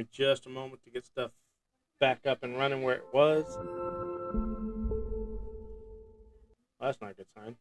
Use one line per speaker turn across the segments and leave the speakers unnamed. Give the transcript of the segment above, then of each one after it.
me just a moment to get stuff back up and running where it was. Well, that's not a good sign.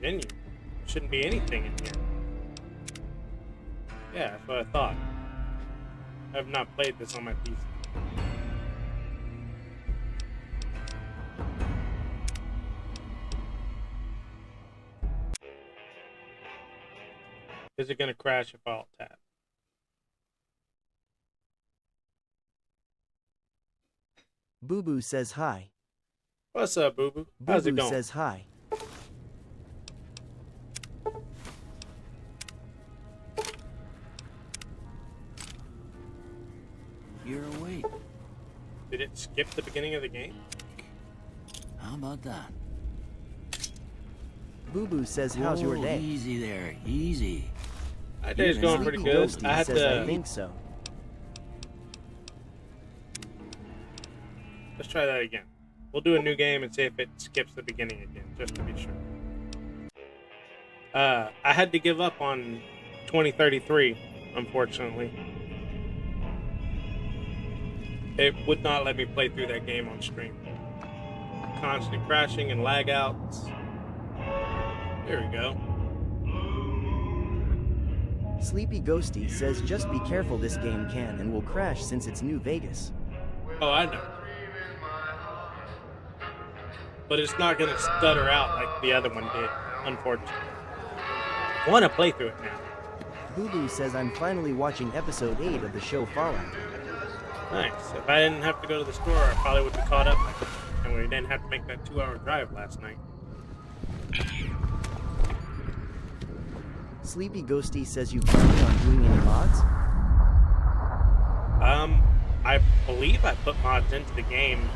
Menu. Shouldn't be anything in here. Yeah, that's what I thought. I have not played this on my PC. Is it going to crash if I alt tab?
Boo Boo says hi.
What's up, Boo Boo? How's
Boo
it
Boo
going?
says hi.
You're awake.
Did it skip the beginning of the game?
How about that?
Boo Boo says how's your
Whoa,
day?
Easy there, easy.
My day's
Even
going pretty
Sleepy
good.
Ghosty
I had
says I
to...
think so.
Let's try that again. We'll do a new game and see if it skips the beginning again, just to be sure. I had to give up on 2033, unfortunately. It would not let me play through that game on stream. Constant crashing and lag outs. There we go.
Sleepy Ghosty says just be careful, this game can and will crash since it's New Vegas.
Oh, I know. But it's not going to stutter out like the other one did, unfortunately. I want to play through it now.
Boo Boo says I'm finally watching episode 8 of the show Fallout.
Nice. If I didn't have to go to the store, I probably would be caught up. And we didn't have to make that 2-hour drive last night.
Sleepy Ghosty says you planning on doing any mods?
I believe I put mods into the game.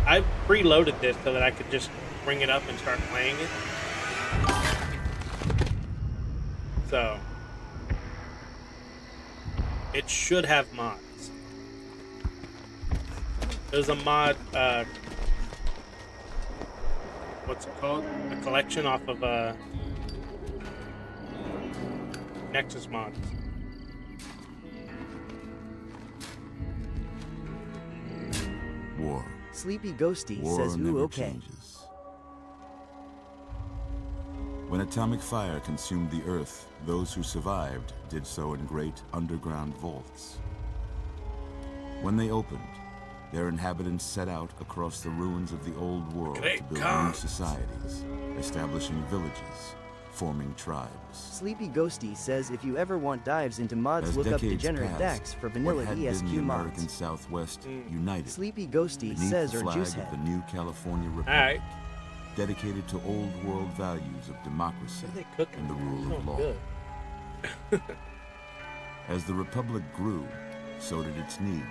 I preloaded this so that I could just bring it up and start playing it. So, it should have mods. There's a mod, what's it called? A collection off of, Nexus mods.
War.
Sleepy Ghosty
War
says ooh
never
okay.
changes. When atomic fire consumed the earth, those who survived did so in great underground vaults. When they opened, their inhabitants set out across the ruins of the old world
Great
to build
God.
new societies, establishing villages, forming tribes.
Sleepy Ghosty says if you ever want dives into mods,
As
look up
decades
Degenerate
passed,
Dax for
what
vanilla
had been
ESQ
the American
mods.
Southwest united
Sleepy Ghosty
beneath
says
the
or
flag
Juicehead.
of the new California Republic,
Alright.
dedicated to old world values of democracy
What are they cooking?
and the rule
So
of law.
good.
As the Republic grew, so did its needs.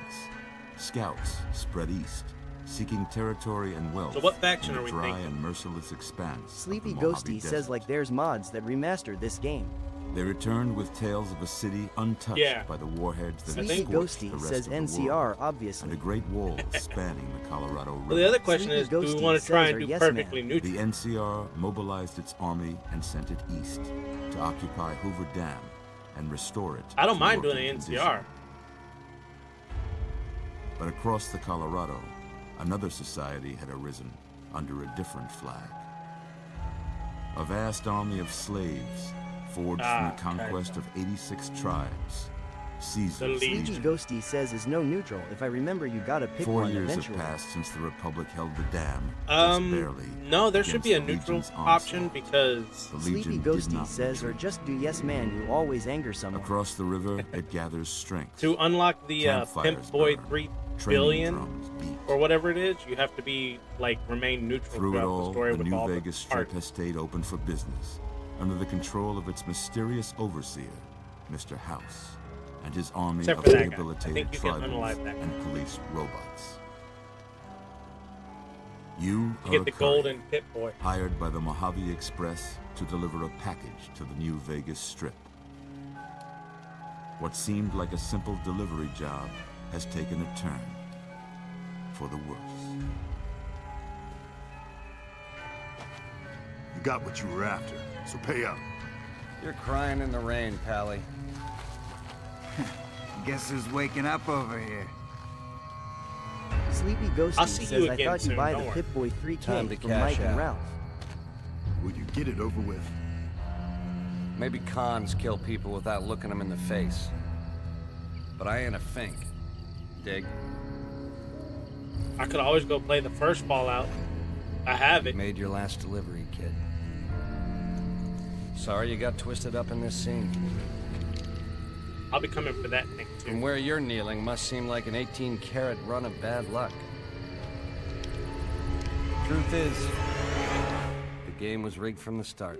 Scouts spread east, seeking territory and wealth.
So what faction
in
are
the
we
dry
thinking?
and merciless expanse.
Sleepy
of the Mojave
Ghosty says
Desert.
like there's mods that remastered this game.
They returned with tales of a city untouched
Yeah.
by the warheads that
I
Sleepy
think-
scorched the
Ghosty
rest
says
of the
NCR,
world,
obviously.
and a great wall spanning the Colorado River.
Well, the other question
Sleepy
is, do we
Ghosty
want to try
says
and
or
do
yes,
perfectly
ma'am.
neutral?
The NCR mobilized its army and sent it east to occupy Hoover Dam and restore it.
I don't
to
mind doing
working
the
condition.
NCR.
But across the Colorado, another society had arisen under a different flag. A vast army of slaves forged from the conquest of 86 tribes. Caesar's
The Legion.
Sleepy Ghosty says is no neutral. If I remember, you gotta pick
4
one
years
eventually.
have passed since the Republic held the dam, just barely.
No, there should be a
against the
neutral
Legion's
option
onslaught.
because
The
Sleepy
Legion did
Ghosty
not
says or
retreat.
just do yes man, you always anger someone.
Across the river, it gathers strength.
to unlock the
Campfires
Pimp Boy
burn,
3
training
billion
drums beat.
or whatever it is, you have to be like remain neutral
Through it
throughout the
all,
story
the
with
New
all
Vegas
the
Strip
art.
has stayed open for business, under the control of its mysterious overseer, Mr. House, and his army
Except
of
for that guy. I
rehabilitated
think you can
tribals
unalive that guy.
and police robots. You
You
are
get
a
the
courier,
golden Pip Boy.
hired by the Mojave Express to deliver a package to the New Vegas Strip. What seemed like a simple delivery job has taken a turn for the worse.
You got what you were after, so pay up.
You're crying in the rain, Pally.
Guess who's waking up over here?
Sleepy
I'll
Ghosty
see
says
you
I
again
thought you
soon,
buy
don't
the
worry.
Pip Boy 3K
Time to
from
cash
Mike and
out.
Ralph.
Will you get it over with?
Maybe cons kill people without looking them in the face. But I ain't a fink. Dig?
I could always go play the first Fallout. I have it.
Made your last delivery, kid. Sorry you got twisted up in this scene.
I'll be coming for that thing
From
too.
where you're kneeling must seem like an 18-carat run of bad luck. Truth is, the game was rigged from the start.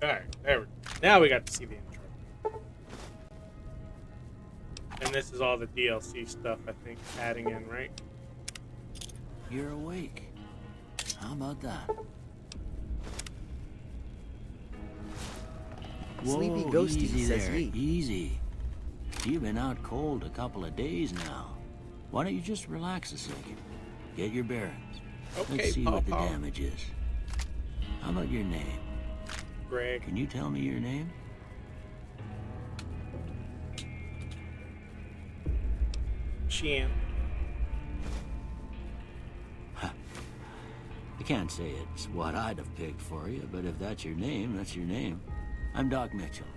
Alright, there we go. Now we got to see the intro. And this is all the DLC stuff, I think, adding in, right?
You're awake. How about that?
Sleepy
Whoa,
Ghosty
easy
says
there,
ye.
easy. You've been out cold a couple of days now. Why don't you just relax a second? Get your bearings.
Okay,
Let's see what the
Pawpaw.
damage is. How about your name?
Greg.
Can you tell me your name?
Sheehan.
I can't say it's what I'd have picked for you, but if that's your name, that's your name. I'm Doc Mitchell.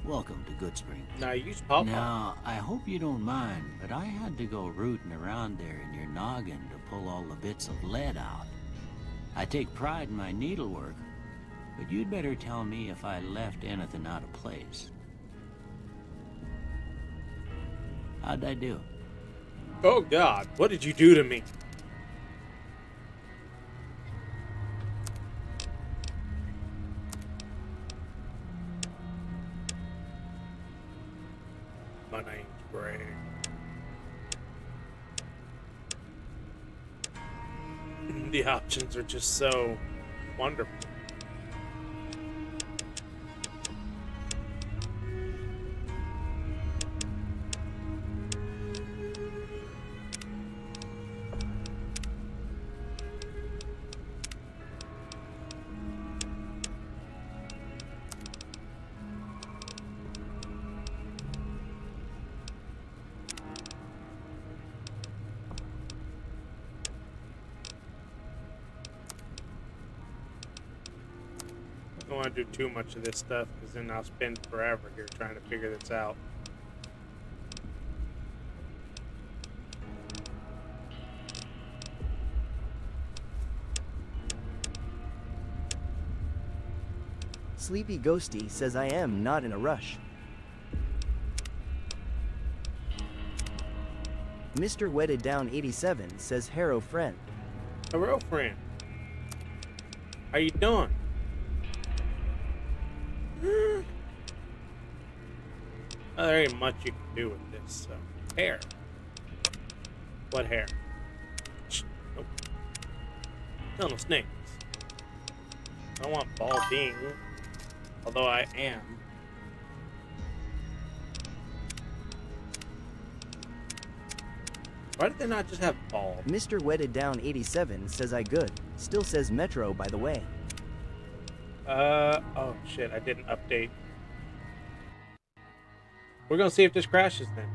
Welcome to Goodsprings.
Now use Pawpaw.
Now, I hope you don't mind, but I had to go rooting around there in your noggin to pull all the bits of lead out. I take pride in my needlework, but you'd better tell me if I left anything out of place. How'd I do?
Oh God, what did you do to me? My name's Greg. The options are just so wonderful. I don't want to do too much of this stuff because then I'll spend forever here trying to figure this out.
Sleepy Ghosty says I am not in a rush. Mr. Wedded Down 87 says Harrow friend.
Hello, friend. How you doing? There ain't much you can do with this. Hair. What hair? Nope. Still no snakes. I don't want balding. Although I am. Why did they not just have bald?
Mr. Wedded Down 87 says I good. Still says Metro by the way.
Oh shit, I didn't update. We're gonna see if this crashes then.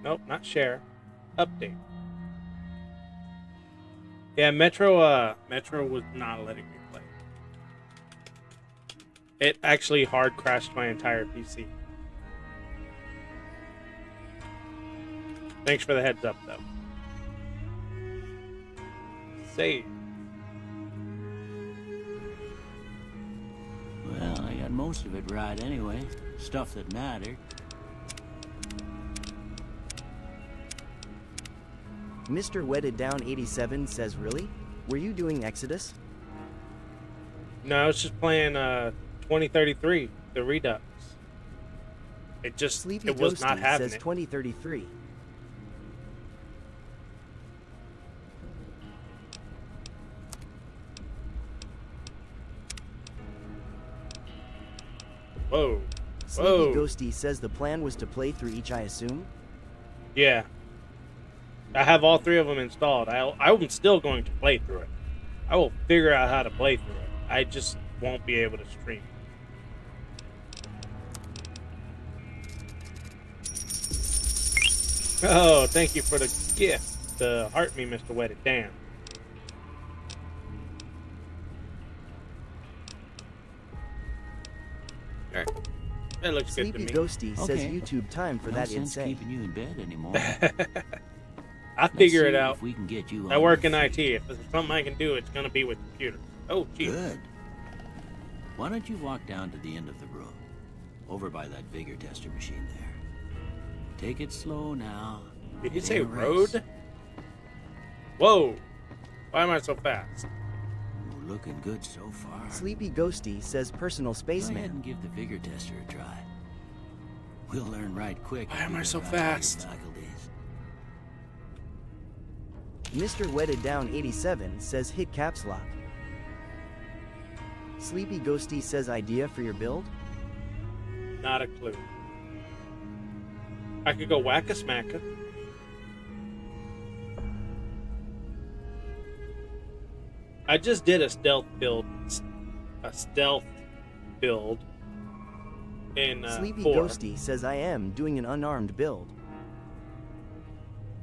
Nope, not share. Update. Yeah, Metro was not letting me play. It actually hard crashed my entire PC. Thanks for the heads up though. Save.
Well, I got most of it right anyway. Stuff that mattered.
Mr. Wedded Down 87 says really? Were you doing Exodus?
No, I was just playing 2033, the Redux. It just
Sleepy
it was
Ghosty
not having
says
it.
2033.
Whoa.
Sleepy
Whoa.
Ghosty says the plan was to play through each, I assume?
Yeah. I have all three of them installed. I'm still going to play through it. I will figure out how to play through it. I just won't be able to stream. Oh, thank you for the gift to heart me, Mr. Wedded Down. Alright. That looks good to
Sleepy
me.
Ghosty says
Okay.
YouTube time for
No
that
sense
insane.
keeping you in bed anymore.
I'll
Let's
figure
see
it out.
If we can get you
I
on
work
your
in
feet.
IT. If there's something I can do, it's going to be with computers. Oh, geez.
Good. Why don't you walk down to the end of the room, over by that vigor tester machine there. Take it slow now.
Did you
It
say
ain't a race.
road? Whoa. Why am I so fast?
You're looking good so far.
Sleepy Ghosty says personal
Go ahead
spaceman.
and give the vigor tester a try. We'll learn right quick.
Why
if
am
you
I
got
so
right to your
fast?
faculties.
Mr. Wedded Down 87 says hit caps lock. Sleepy Ghosty says idea for your build?
Not a clue. I could go whack-a-smacka. I just did a stealth build. In
Sleepy
4.
Ghosty says I am doing an unarmed build.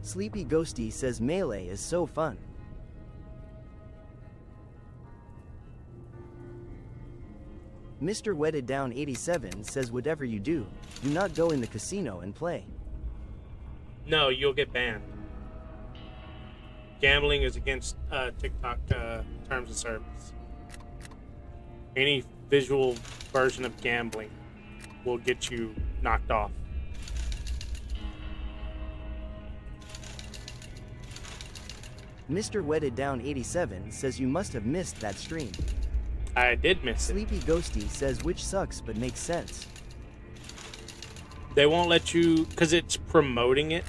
Sleepy Ghosty says melee is so fun. Mr. Wedded Down 87 says whatever you do not go in the casino and play.
No, you'll get banned. Gambling is against TikTok terms of service. Any visual version of gambling will get you knocked off.
Mr. Wedded Down 87 says you must have missed that stream.
I did miss it.
Sleepy Ghosty says which sucks but makes sense.
They won't let you because it's promoting it.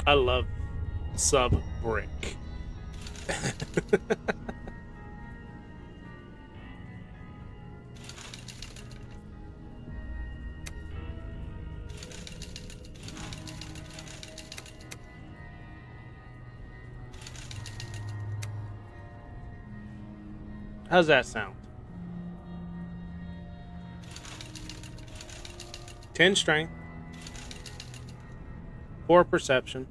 I love sub brick. How's that sound? 10 strength, 4 perception.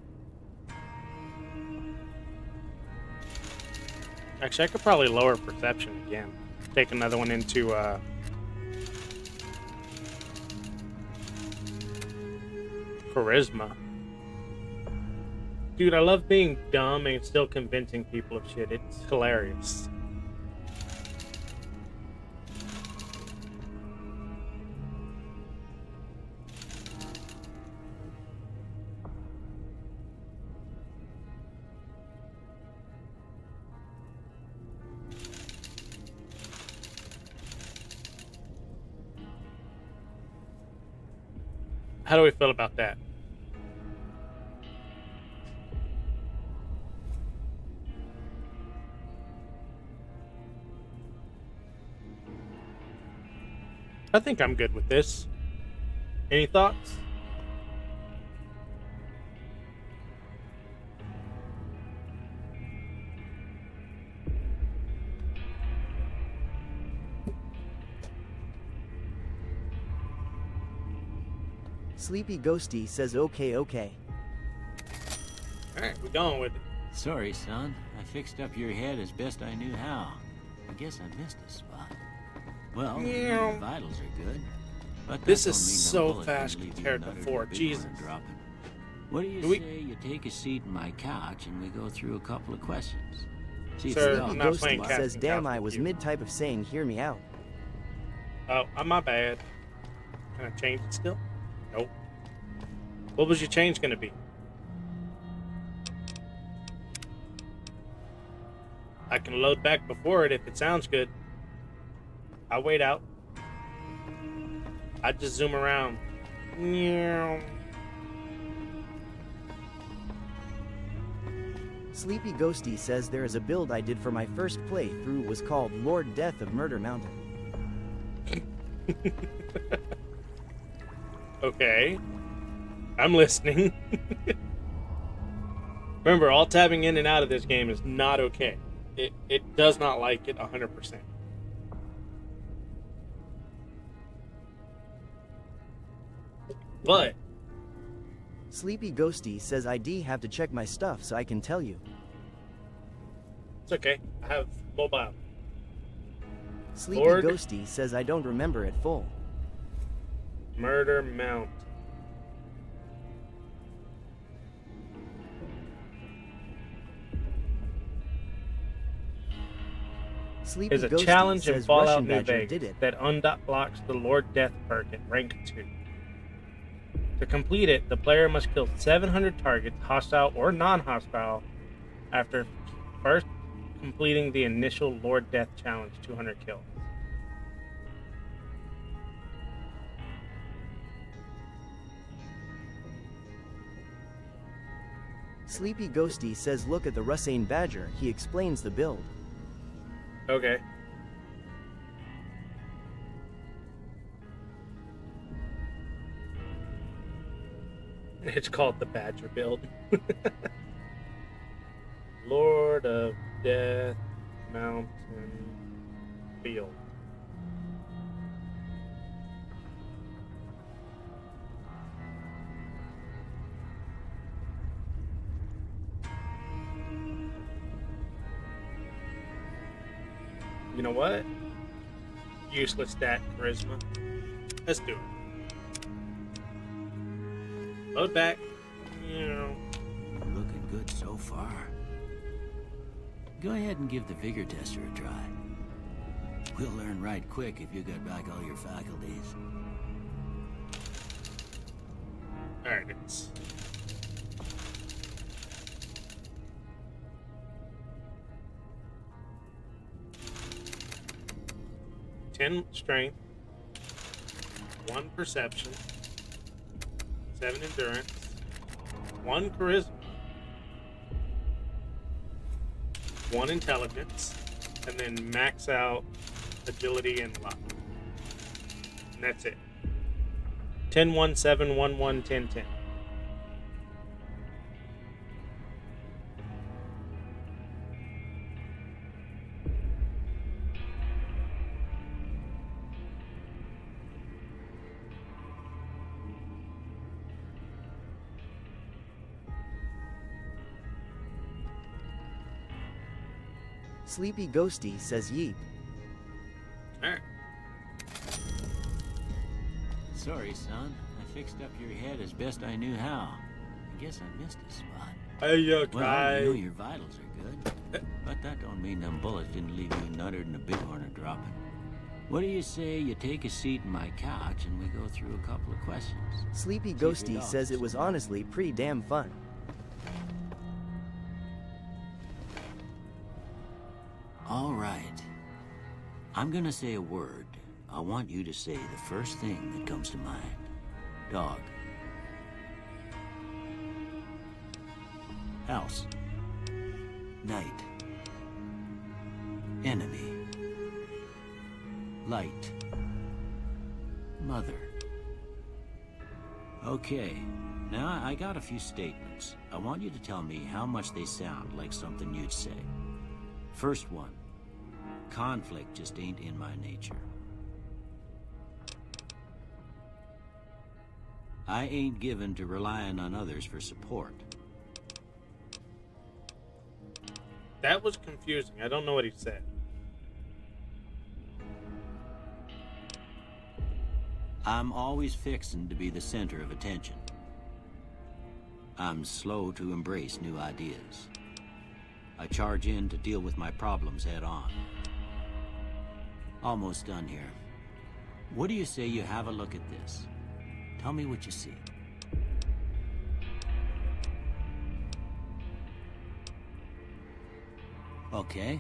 Actually, I could probably lower perception again. Take another one into charisma. Dude, I love being dumb and still convincing people of shit. It's hilarious. How do we feel about that? I think I'm good with this. Any thoughts?
Sleepy Ghosty says okay, okay.
Alright, we're going with it.
Sorry, son. I fixed up your head as best I knew how. I guess I missed a spot. Well,
Meow.
your vitals are good. But
This
that
is
don't mean
so
no bullet can
fast
leave you
compared to
another
before.
big one
Jesus.
dropping. What do you
Do we-
say you take a seat in my couch and we go through a couple of questions? See if
Sir,
you
I'm
got
not
this
playing
spot.
Captain
Says damn,
Couch
I
with
was
you.
mid-type of saying hear me out.
Oh, my bad. Can I change it still? Nope. What was your change gonna be? I can load back before it if it sounds good. I'll wait out. I just zoom around. Meow.
Sleepy Ghosty says there is a build I did for my first playthrough was called Lord Death of Murder Mountain.
Okay. I'm listening. Remember, all tabbing in and out of this game is not okay. It does not like it 100%. But
Sleepy Ghosty says I have to check my stuff so I can tell you.
it's okay. I have mobile.
Sleepy
Lord.
Ghosty says I don't remember it full.
Murder Mount.
Sleepy
Is a
Ghosty
challenge in
says
Fallout
Russian
New
Badger
Vegas
did it.
that unlocks the Lord Death perk at rank 2. To complete it, the player must kill 700 targets, hostile or non-hostile, after first completing the initial Lord Death challenge, 200 kills.
Sleepy Ghosty says look at the Russane Badger, he explains the build.
Okay. It's called the Badger build. Lord of Death Mountain Field. You know what? Useless stat charisma. Let's do it. Load back.
Looking good so far. Go ahead and give the vigor tester a try. We'll learn right quick if you got back all your faculties.
Alright, it's... Ten strength, 1 perception, 7 endurance, 1 charisma, 1 intelligence, and then max out agility and luck. And that's it. 10, 1, 7, 1, 1, 10, 10.
Sleepy Ghosty says yeet.
Alright.
Sorry, son. I fixed up your head as best I knew how. I guess I missed a spot.
Hey,
Well, I know your vitals are good, but that don't mean them bullets didn't leave you nuttered and a bighorn a dropping. What do you say you take a seat in my couch and we go through a couple of questions?
Sleepy
See if your
Ghosty
dog's
says it was honestly pretty damn fun.
All right. I'm gonna say a word. I want you to say the first thing that comes to mind. Dog. House. Night. Enemy. Light. Mother. Okay. Now I got a few statements. I want you to tell me how much they sound like something you'd say. First one. Conflict just ain't in my nature. I ain't given to relying on others for support.
That was confusing. I don't know what he said.
I'm always fixin' to be the center of attention. I'm slow to embrace new ideas. I charge in to deal with my problems head on. Almost done here. What do you say you have a look at this? Tell me what you see. Okay.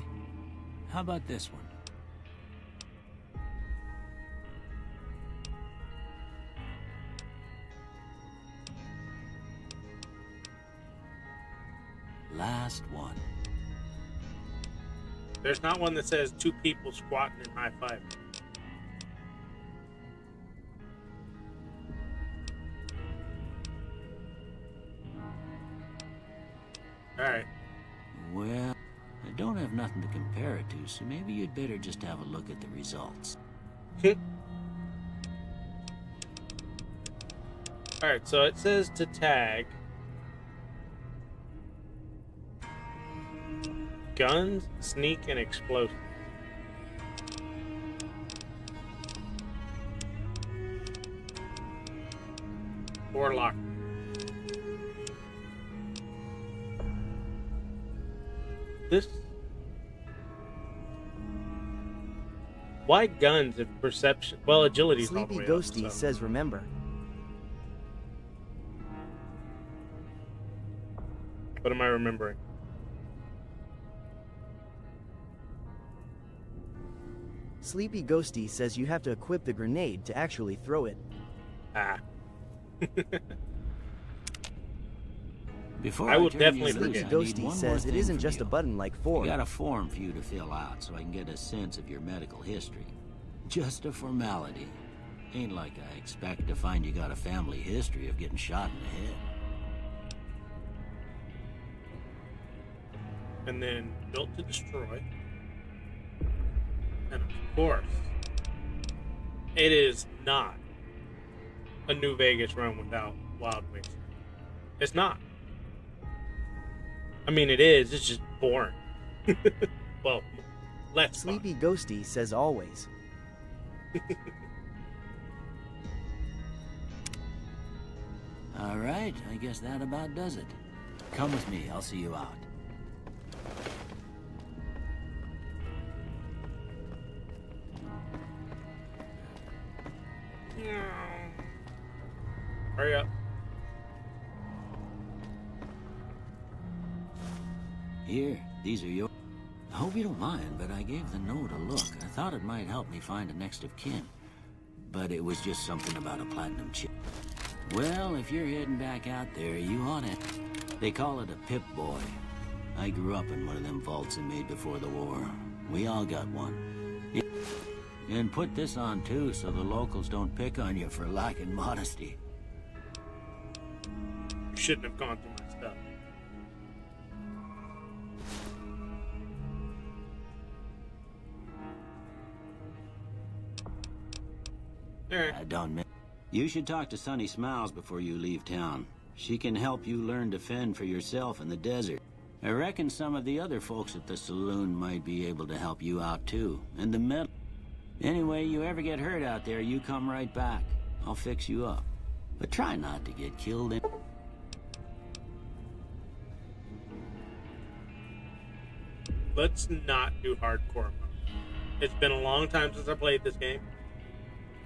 How about this one? Last one.
There's not one that says two people squatting and high five. Alright.
Well, I don't have nothing to compare it to, so maybe you'd better just have a look at the results.
Alright, so it says to tag guns, sneak, and explosive. Or lock. This. Why guns if perception? Well, agility's all the
Sleepy
way
Ghosty
up, so.
says remember.
What am I remembering?
Sleepy Ghosty says you have to equip the grenade to actually throw it.
Ah.
Before
I will
turn
definitely
you loose,
forget.
I
Ghosty
need one
says
more
it
thing
isn't
from
just
you.
a button like
I
4.
got a form for you to fill out so I can get a sense of your medical history. Just a formality. Ain't like I expect to find you got a family history of getting shot in the head.
And then built to destroy. And of course, it is not a New Vegas run without Wild Waste. It's not. I mean, it is. It's just boring. Well, less fun.
Sleepy Ghosty says always.
All right, I guess that about does it. Come with me, I'll see you out.
Hurry up.
Here, these are yours. I hope you don't mind, but I gave the note a look. I thought it might help me find a next of kin. But it was just something about a platinum chip. Well, if you're heading back out there, you on it. They call it a Pip-Boy. I grew up in one of them vaults they made before the war. We all got one. And put this on too, so the locals don't pick on you for lacking modesty.
You shouldn't have gone through my stuff. Alright.
I don't mean. You should talk to Sunny Smiles before you leave town. She can help you learn to fend for yourself in the desert. I reckon some of the other folks at the saloon might be able to help you out too. And the metal. Anyway, you ever get hurt out there, you come right back. I'll fix you up. But try not to get killed in...
Let's not do hardcore mode. It's been a long time since I played this game,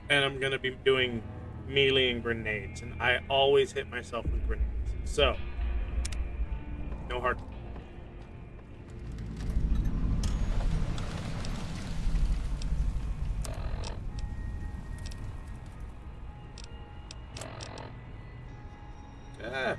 and I'm gonna be doing melee and grenades, and I always hit myself with grenades. So, no hardcore. Ah.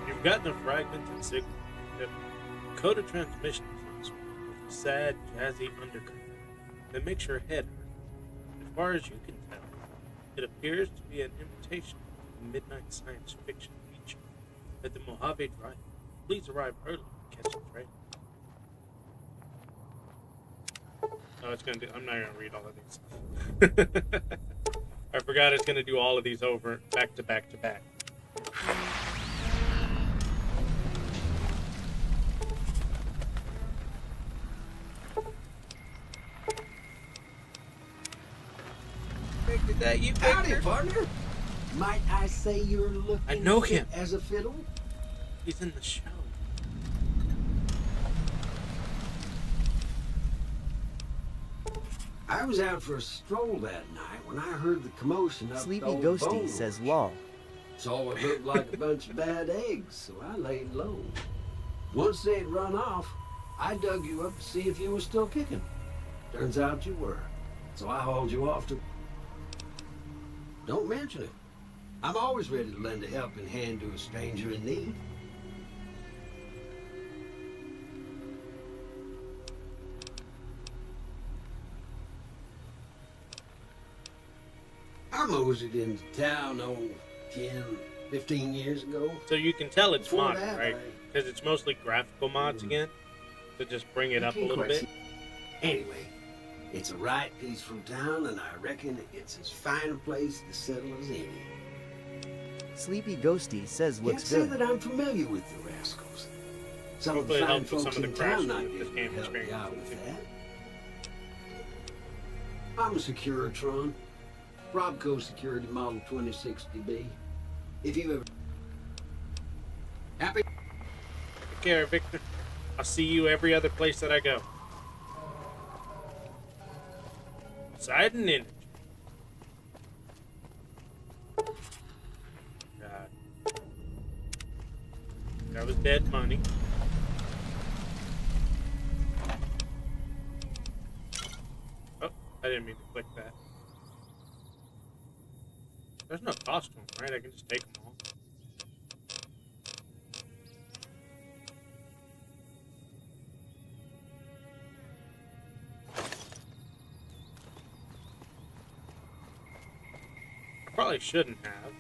You've got the fragmented signal. The Coda transmission is with a sad, jazzy undercurrent that makes your head hurt. As far as you can tell, it appears to be an invitation to a midnight science fiction feature at the Mojave Drive. Please arrive early to catch the train. Oh, it's gonna do. I'm not gonna read all of these. I forgot it's gonna do all of these over back to back to back. That you,
Howdy, partner. Might I say you're looking
I know
fit
him.
as a fiddle?
He's in the show.
I was out for a stroll that night when I heard the commotion up
Sleepy
the old
Ghosty
bone
says
rush.
lol.
Saw what looked like a bunch of bad eggs, so I laid low. Once they'd run off, I dug you up to see if you were still kicking. Turns out you were, so I hauled you off to... Don't mention it. I'm always ready to lend a helping hand to a stranger in need. I moseyed into town, 10, 15 years ago.
So you can tell it's
Before
modded,
that,
right? Because it's mostly graphical mods again. To just bring it
I
up a
can't
little
quite
bit.
see- Anyway, it's a right peaceful town, and I reckon it's as fine a place to settle as any.
Sleepy Ghosty says
Can't
looks
say
good.
that I'm familiar with the rascals. Some of the
Hopefully it
fine
helps with
folks
some of
in
the
town
crashes
might
that
be
this
able
game
to help you out
experiences.
with that. I'm a Securitron, Robco Security Model 2060B. If you ever... Happy?
Take care, Victor. I'll see you every other place that I go. Poseidon Energy. God. That was dead money. Oh, I didn't mean to click that. There's no cost to them, right? I can just take them all. I probably shouldn't have.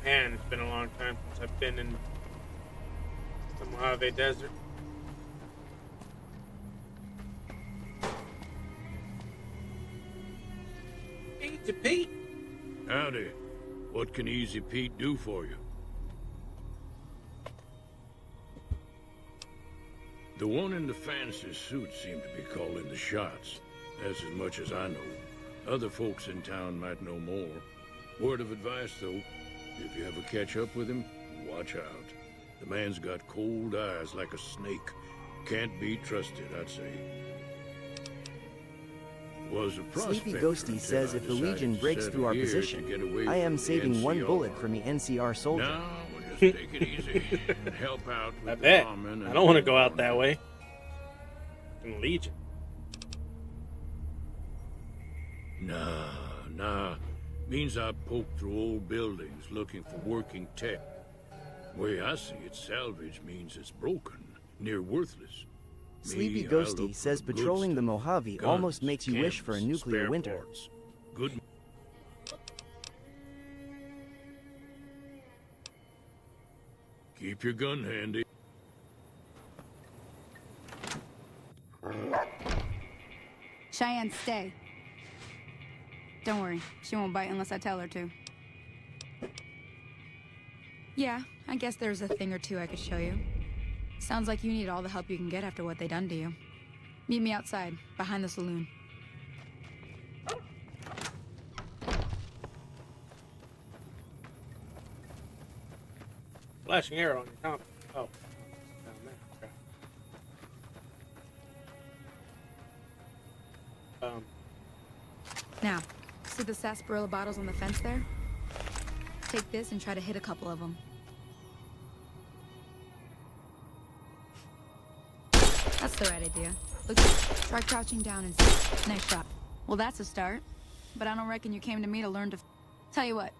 Man, it's been a long time since I've been in the Mojave Desert. Easy Pete.
Howdy. What can Easy Pete do for you? The one in the fancy suit seemed to be calling the shots. That's as much as I know. Other folks in town might know more. Word of advice, though, if you ever catch up with him, watch out. The man's got cold eyes like a snake. Can't be trusted, I'd say. Was a
Sleepy
prospector
Ghosty
until
says
I
if the
decided
Legion
to
breaks
settle
through our
here to
position,
get away
I am
from the
saving one
NCR.
bullet for me NCR soldier.
Now, we'll just take it easy and help out with
I
the
bet.
bombing
I
and
don't want to go out
the
that way. In Legion.
Nah. Means I poked through old buildings looking for working tech. Way I see it, salvage means it's broken, near worthless.
Sleepy
Me, I
Ghosty
look
says
for the good
patrolling the
stuff.
Mojave
Guns,
almost makes you wish for a
cannons,
nuclear
spare
winter.
parts. Good. Keep your gun handy.
Cheyenne, stay. Don't worry, she won't bite unless I tell her to. Yeah, I guess there's a thing or two I could show you. Sounds like you need all the help you can get after what they done to you. Meet me outside, behind the saloon.
Flashing arrow on your compass. Oh. Down there. Okay.
Now, see the sarsaparilla bottles on the fence there? Take this and try to hit a couple of them. That's the right idea. Look, try crouching down and see. Nice shot. Well, that's a start. But I don't reckon you came to me to learn to... Tell you what,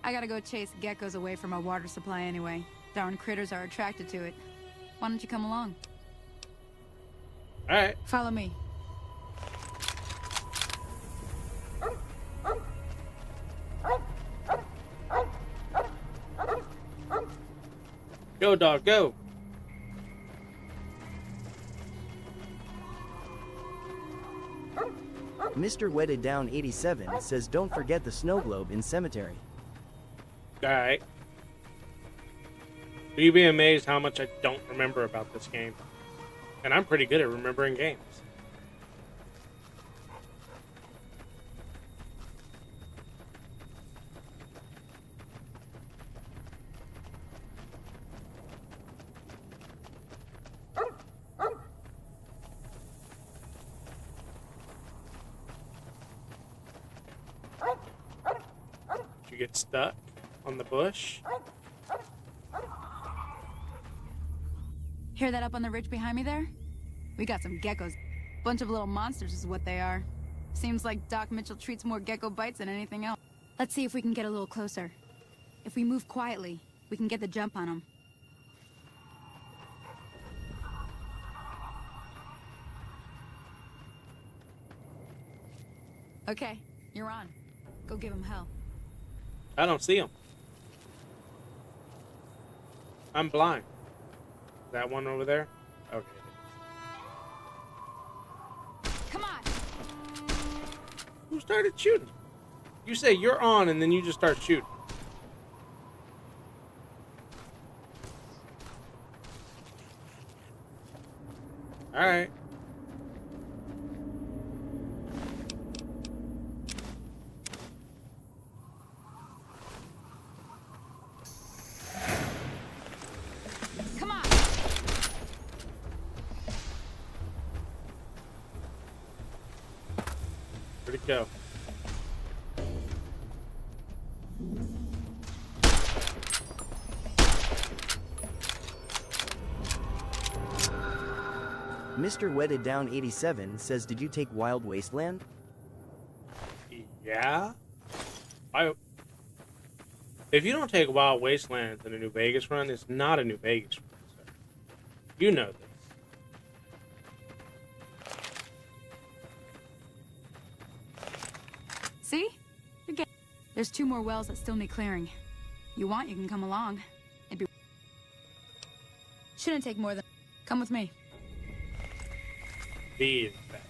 I gotta go chase geckos away from our water supply anyway. Darn critters are attracted to it. Why don't you come along?
Alright.
Follow me.
Go, dog, go.
Mr. Wedded Down 87 says don't forget the snow globe in cemetery.
Alright. You'd be amazed how much I don't remember about this game. And I'm pretty good at remembering games. Did you get stuck on the bush?
Hear that up on the ridge behind me there? We got some geckos. Bunch of little monsters is what they are. Seems like Doc Mitchell treats more gecko bites than anything else. Let's see if we can get a little closer. If we move quietly, we can get the jump on them. Okay, you're on. Go give him hell.
I don't see him. I'm blind. That one over there? Okay.
Come on!
Who started shooting? You say you're on and then you just start shooting. Alright.
Come on!
Where'd it go?
Mr. Wedded Down 87 says did you take Wild Wasteland?
Yeah? If you don't take Wild Wastelands in a New Vegas run, it's not a New Vegas run. So you know this.
See? You're getting... There's 2 more wells that still need clearing. You want, you can come along. It'd be... Shouldn't take more than... Come with me.
Be that.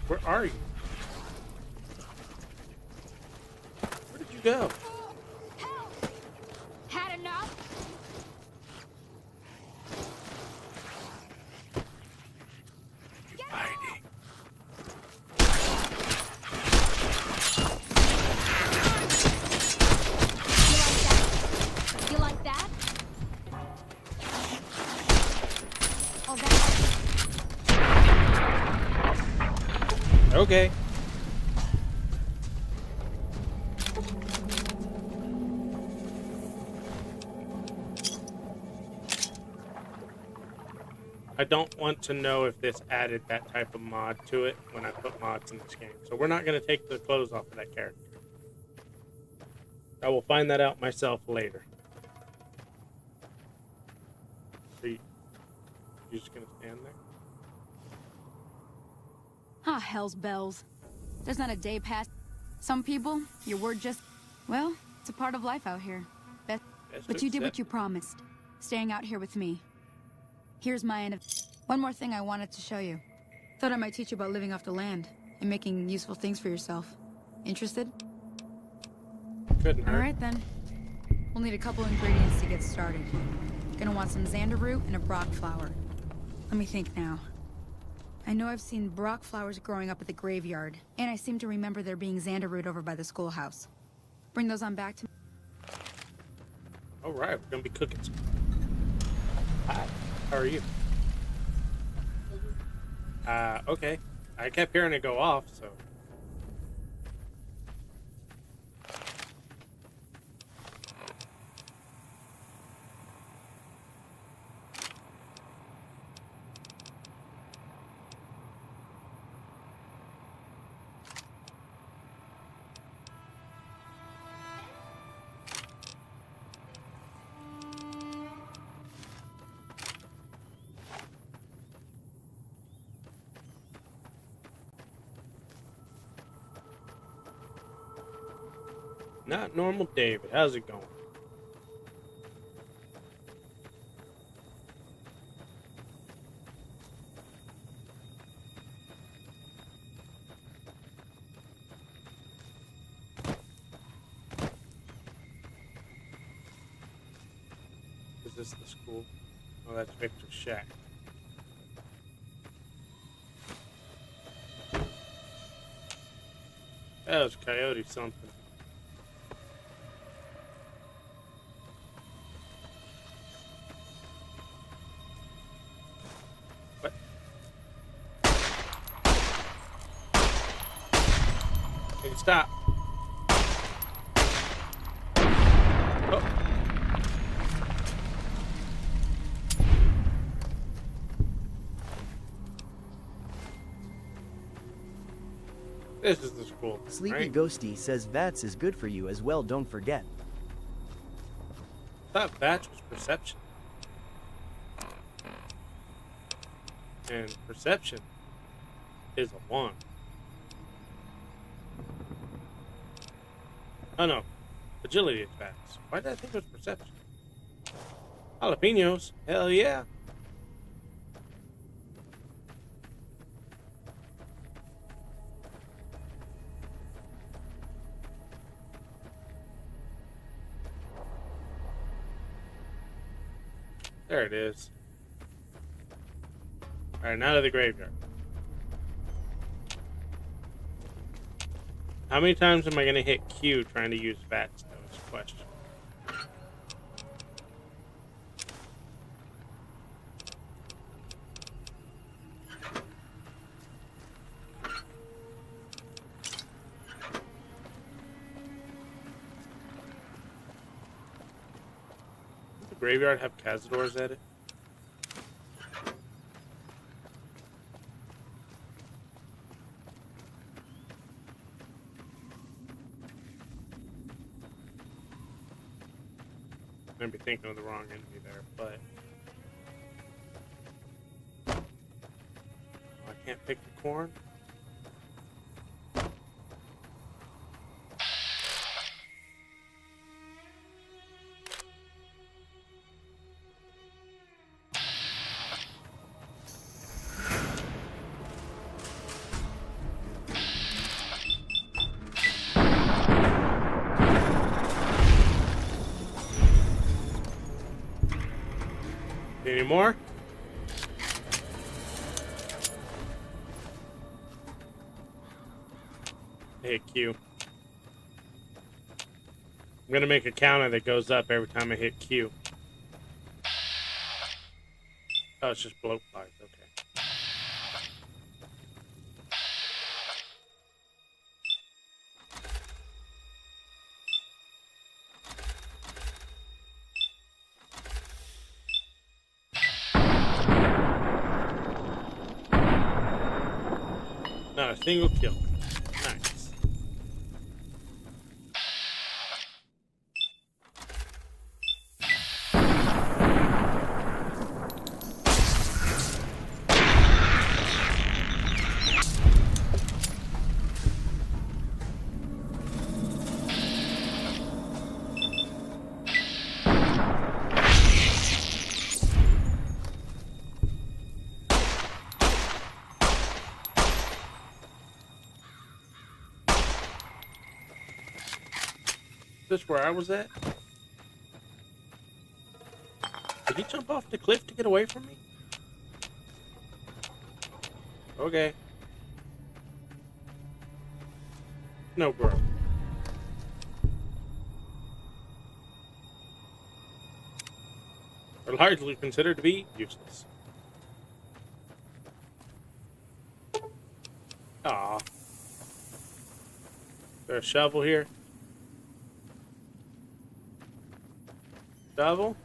Where are you? Where did you go?
Had enough?
You hiding?
You like that? Oh, that's...
Okay. I don't want to know if this added that type of mod to it when I put mods in this game. So we're not going to take the clothes off of that character. I will find that out myself later. So you're just going to stand there?
Ah, hell's bells. There's not a day past. Some people, your word just... Well, it's a part of life out here. But you did what you promised. Staying out here with me. Here's my end of... One more thing I wanted to show you. Thought I might teach you about living off the land and making useful things for yourself. Interested?
Couldn't hurt.
Alright then. We'll need a couple ingredients to get started. Gonna want some xander root and a brock flower. Let me think now. I know I've seen brock flowers growing up at the graveyard, and I seem to remember there being xander root over by the schoolhouse. Bring those on back to me.
Alright, we're going to be cooking some. Hi, how are you? Okay. I kept hearing it go off, so... Not normal David. How's it going? Is this the school? Oh, that's Victor's shack. That was Coyote something. Stop. Oh. This is the school.
Sleepy
right?
Ghosty says VATS is good for you as well, don't forget.
I thought VATS was perception. And perception is a 1. Oh no, agility is VATS. Why did I think it was perception? Jalapenos, hell yeah. There it is. Alright, now to the graveyard. How many times am I going to hit Q trying to use VATS? That was the question. Does the graveyard have Cazadors at it? I'd be thinking of the wrong enemy there, but oh, I can't pick the corn. Any more? Hit Q. I'm gonna make a counter that goes up every time I hit Q. Oh, it's just bloat flies. Okay. Not a single kill. Nice. This where I was at? Did he jump off the cliff to get away from me? Okay. No, bro. Are largely considered to be useless. Aw. Is there a shovel here? Shovel?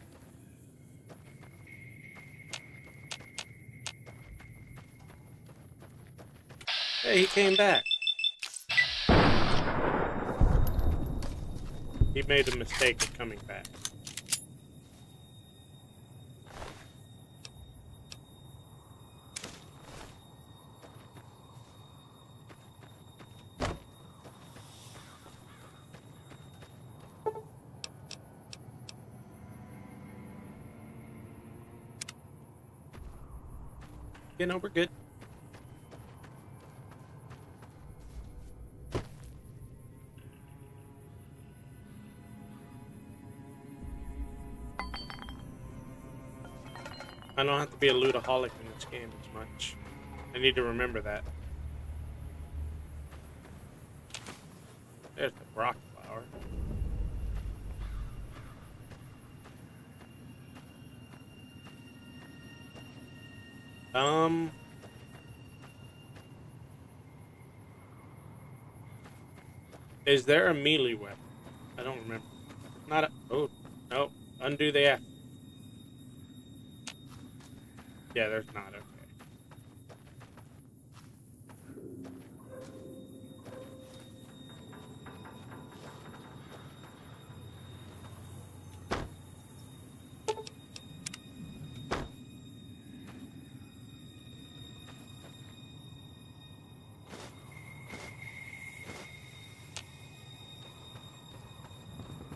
Hey, he came back. He made the mistake of coming back. You know, we're good. I don't have to be a lootaholic in this game as much. I need to remember that. There's the rock flower. Is there a melee weapon? I don't remember. Not a... Oh, no. Undo the F. Yeah, there's not. Okay.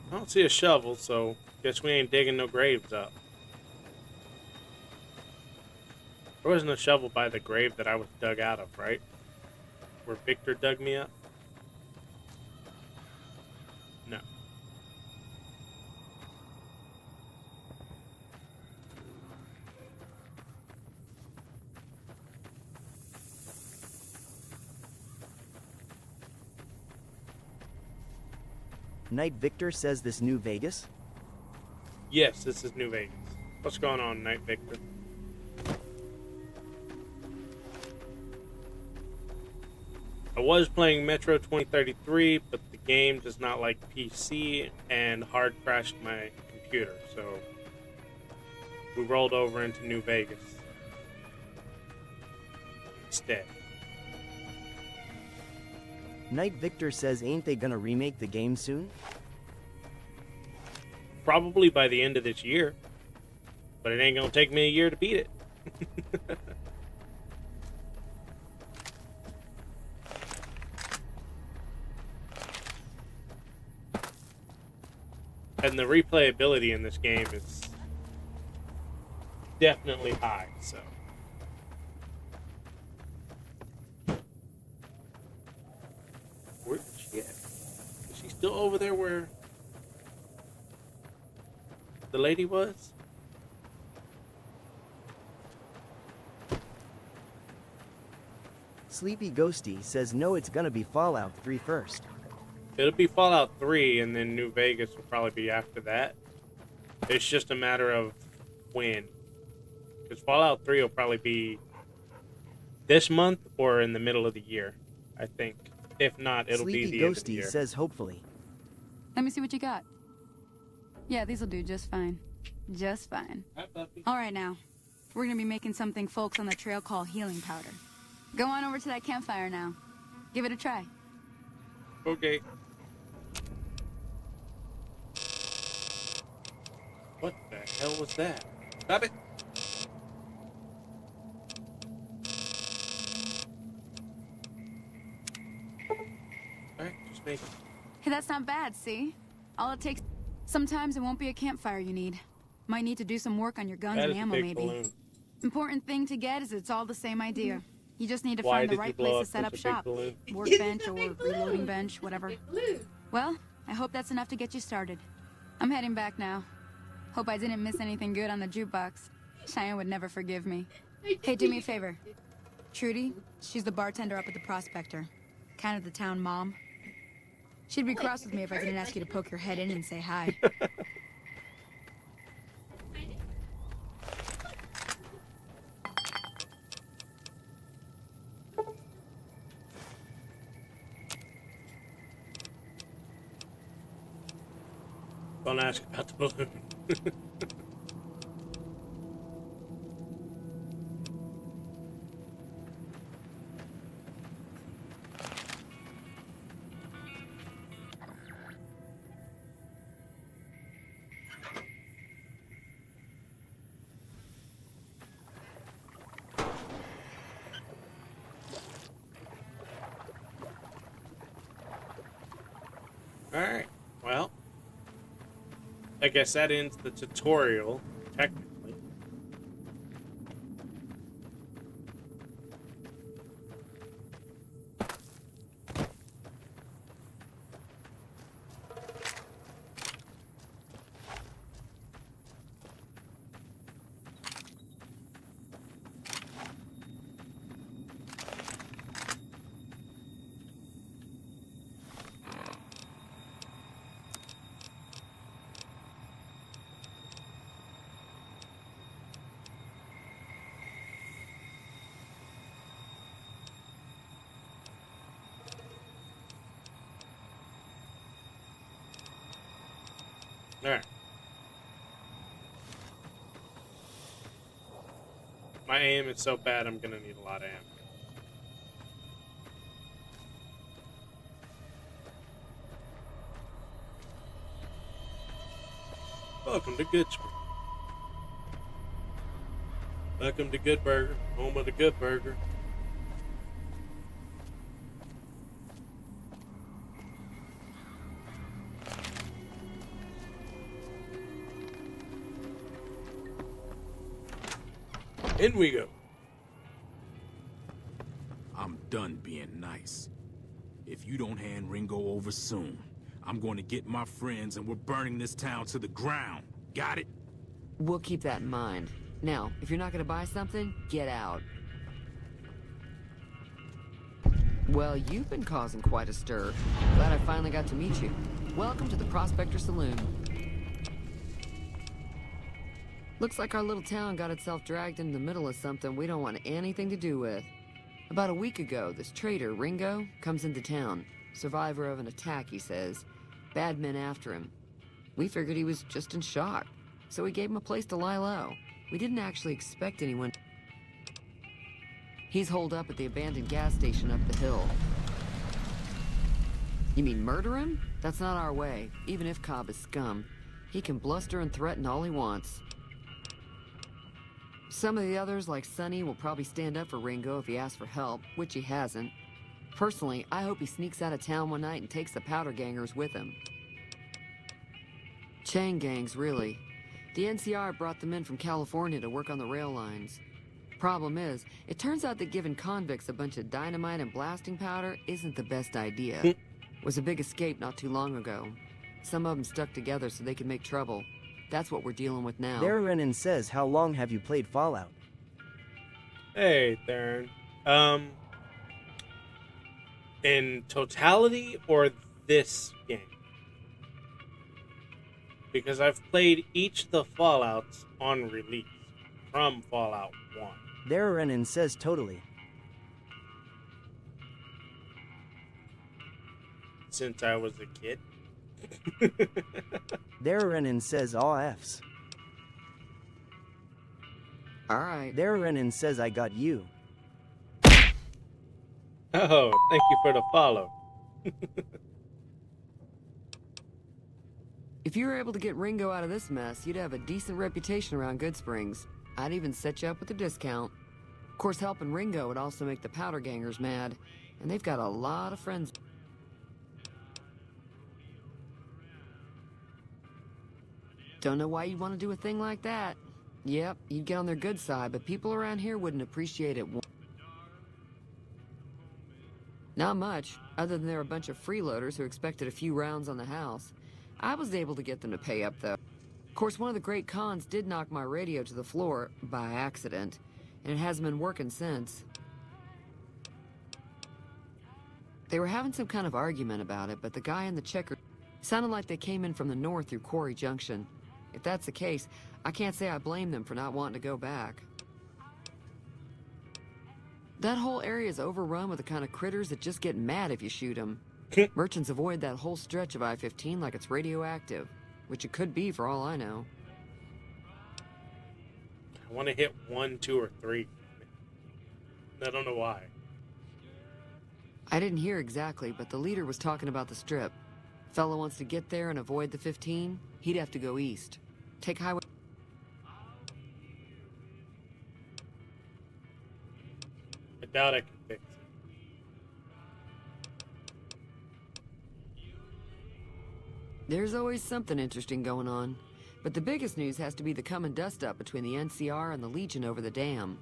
I don't see a shovel, so guess we ain't digging no graves up. There wasn't a shovel by the grave that I was dug out of, right? Where Victor dug me up? No.
Knight Victor says this New Vegas?
Yes, this is New Vegas. What's going on, Knight Victor? I was playing Metro 2033, but the game does not like PC and hard crashed my computer, so we rolled over into New Vegas instead.
Knight Victor says ain't they gonna remake the game soon?
Probably by the end of this year, but it ain't gonna take me a year to beat it. And the replayability in this game is definitely high, so. Where did she at? Is she still over there where the lady was?
Sleepy Ghosty says no, it's gonna be Fallout 3 first.
It'll be Fallout 3, and then New Vegas will probably be after that. It's just a matter of when. Because Fallout 3 will probably be this month or in the middle of the year, I think. If not, it'll be
Sleepy
the end of the
Ghosty
year.
says hopefully.
Let me see what you got. Yeah, these'll do just fine. Just fine. All right, now. We're gonna be making something folks on the trail call healing powder. Go on over to that campfire now. Give it a try.
Okay. What the hell was that? Stop it! Alright, just make it.
Hey, that's not bad, see? All it takes... Sometimes it won't be a campfire you need. Might need to do some work on your guns
That
and
is a
ammo,
big
maybe.
balloon.
Important thing to get is it's all the same idea. You just need to
Why
find the
did you
right
blow
place
up
to set
such
up
a big
shop.
balloon?
Workbench or reloading bench, whatever. Well, I hope that's enough to get you started. I'm heading back now. Hope I didn't miss anything good on the jukebox. Cheyenne would never forgive me. Hey, do me a favor. Trudy, she's the bartender up at the Prospector. Kind of the town mom. She'd be cross with me if I didn't ask you to poke your head in and say hi.
Don't ask about the balloon. Alright, well, I guess that ends the tutorial, technically. Alright. My aim is so bad I'm gonna need a lot of ammo. Welcome to Goodsburg. Welcome to Good Burger, home of the Good Burger. In we go.
I'm done being nice. If you don't hand Ringo over soon, I'm going to get my friends and we're burning this town to the ground. Got it?
We'll keep that in mind. Now, if you're not going to buy something, get out. Well, you've been causing quite a stir. Glad I finally got to meet you. Welcome to the Prospector Saloon. Looks like our little town got itself dragged into the middle of something we don't want anything to do with. About a week ago, this traitor, Ringo, comes into town. Survivor of an attack, he says. Bad men after him. We figured he was just in shock, so we gave him a place to lie low. We didn't actually expect anyone. He's holed up at the abandoned gas station up the hill. You mean murder him? That's not our way, even if Cobb is scum. He can bluster and threaten all he wants. Some of the others, like Sonny, will probably stand up for Ringo if he asks for help, which he hasn't. Personally, I hope he sneaks out of town one night and takes the powder gangers with him. Chain gangs, really. The NCR brought them in from California to work on the rail lines. Problem is, it turns out that giving convicts a bunch of dynamite and blasting powder isn't the best idea. Was a big escape not too long ago. Some of them stuck together so they could make trouble. That's what we're dealing with now.
Darren says, how long have you played Fallout?
Hey, Darren. In totality or this game? Because I've played each of the Fallouts on release from Fallout 1.
Thererenin says totally.
Since I was a kid.
Thererenin says all Fs.
Alright.
Thererenin says I got you.
Oh, thank you for the follow.
If you were able to get Ringo out of this mess, you'd have a decent reputation around Goodsprings. I'd even set you up with a discount. Of course, helping Ringo would also make the Powder Gangers mad, and they've got a lot of friends. Don't know why you'd want to do a thing like that. Yep, you'd get on their good side, but people around here wouldn't appreciate it. Not much, other than they're a bunch of freeloaders who expected a few rounds on the house. I was able to get them to pay up, though. Of course, one of the great cons did knock my radio to the floor, by accident, and it hasn't been working since. They were having some kind of argument about it, but the guy in the checker sounded like they came in from the north through Quarry Junction. If that's the case, I can't say I blame them for not wanting to go back. That whole area is overrun with the kind of critters that just get mad if you shoot them. Merchants avoid that whole stretch of I-15 like it's radioactive, which it could be for all I know.
I want to hit 1, 2, or 3. I don't know why.
I didn't hear exactly, but the leader was talking about the strip. Fella wants to get there and avoid the 15, he'd have to go east. Take highway...
I doubt I can fix it.
There's always something interesting going on. But the biggest news has to be the coming dust-up between the NCR and the Legion over the dam.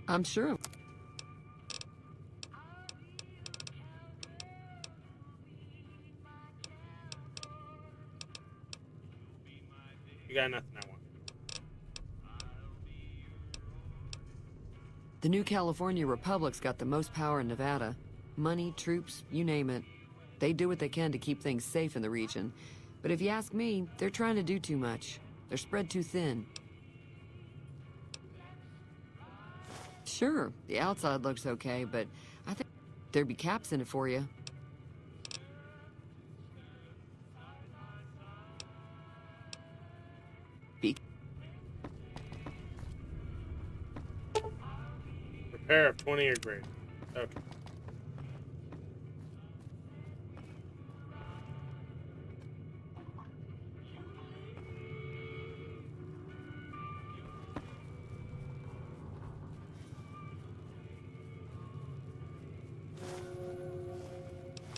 I'm sure...
You got nothing I want.
The new California Republic's got the most power in Nevada. Money, troops, you name it. They do what they can to keep things safe in the region. But if you ask me, they're trying to do too much. They're spread too thin. Sure, the outside looks okay, but I think there'd be caps in it for you.
Repair of 20 or greater. Okay.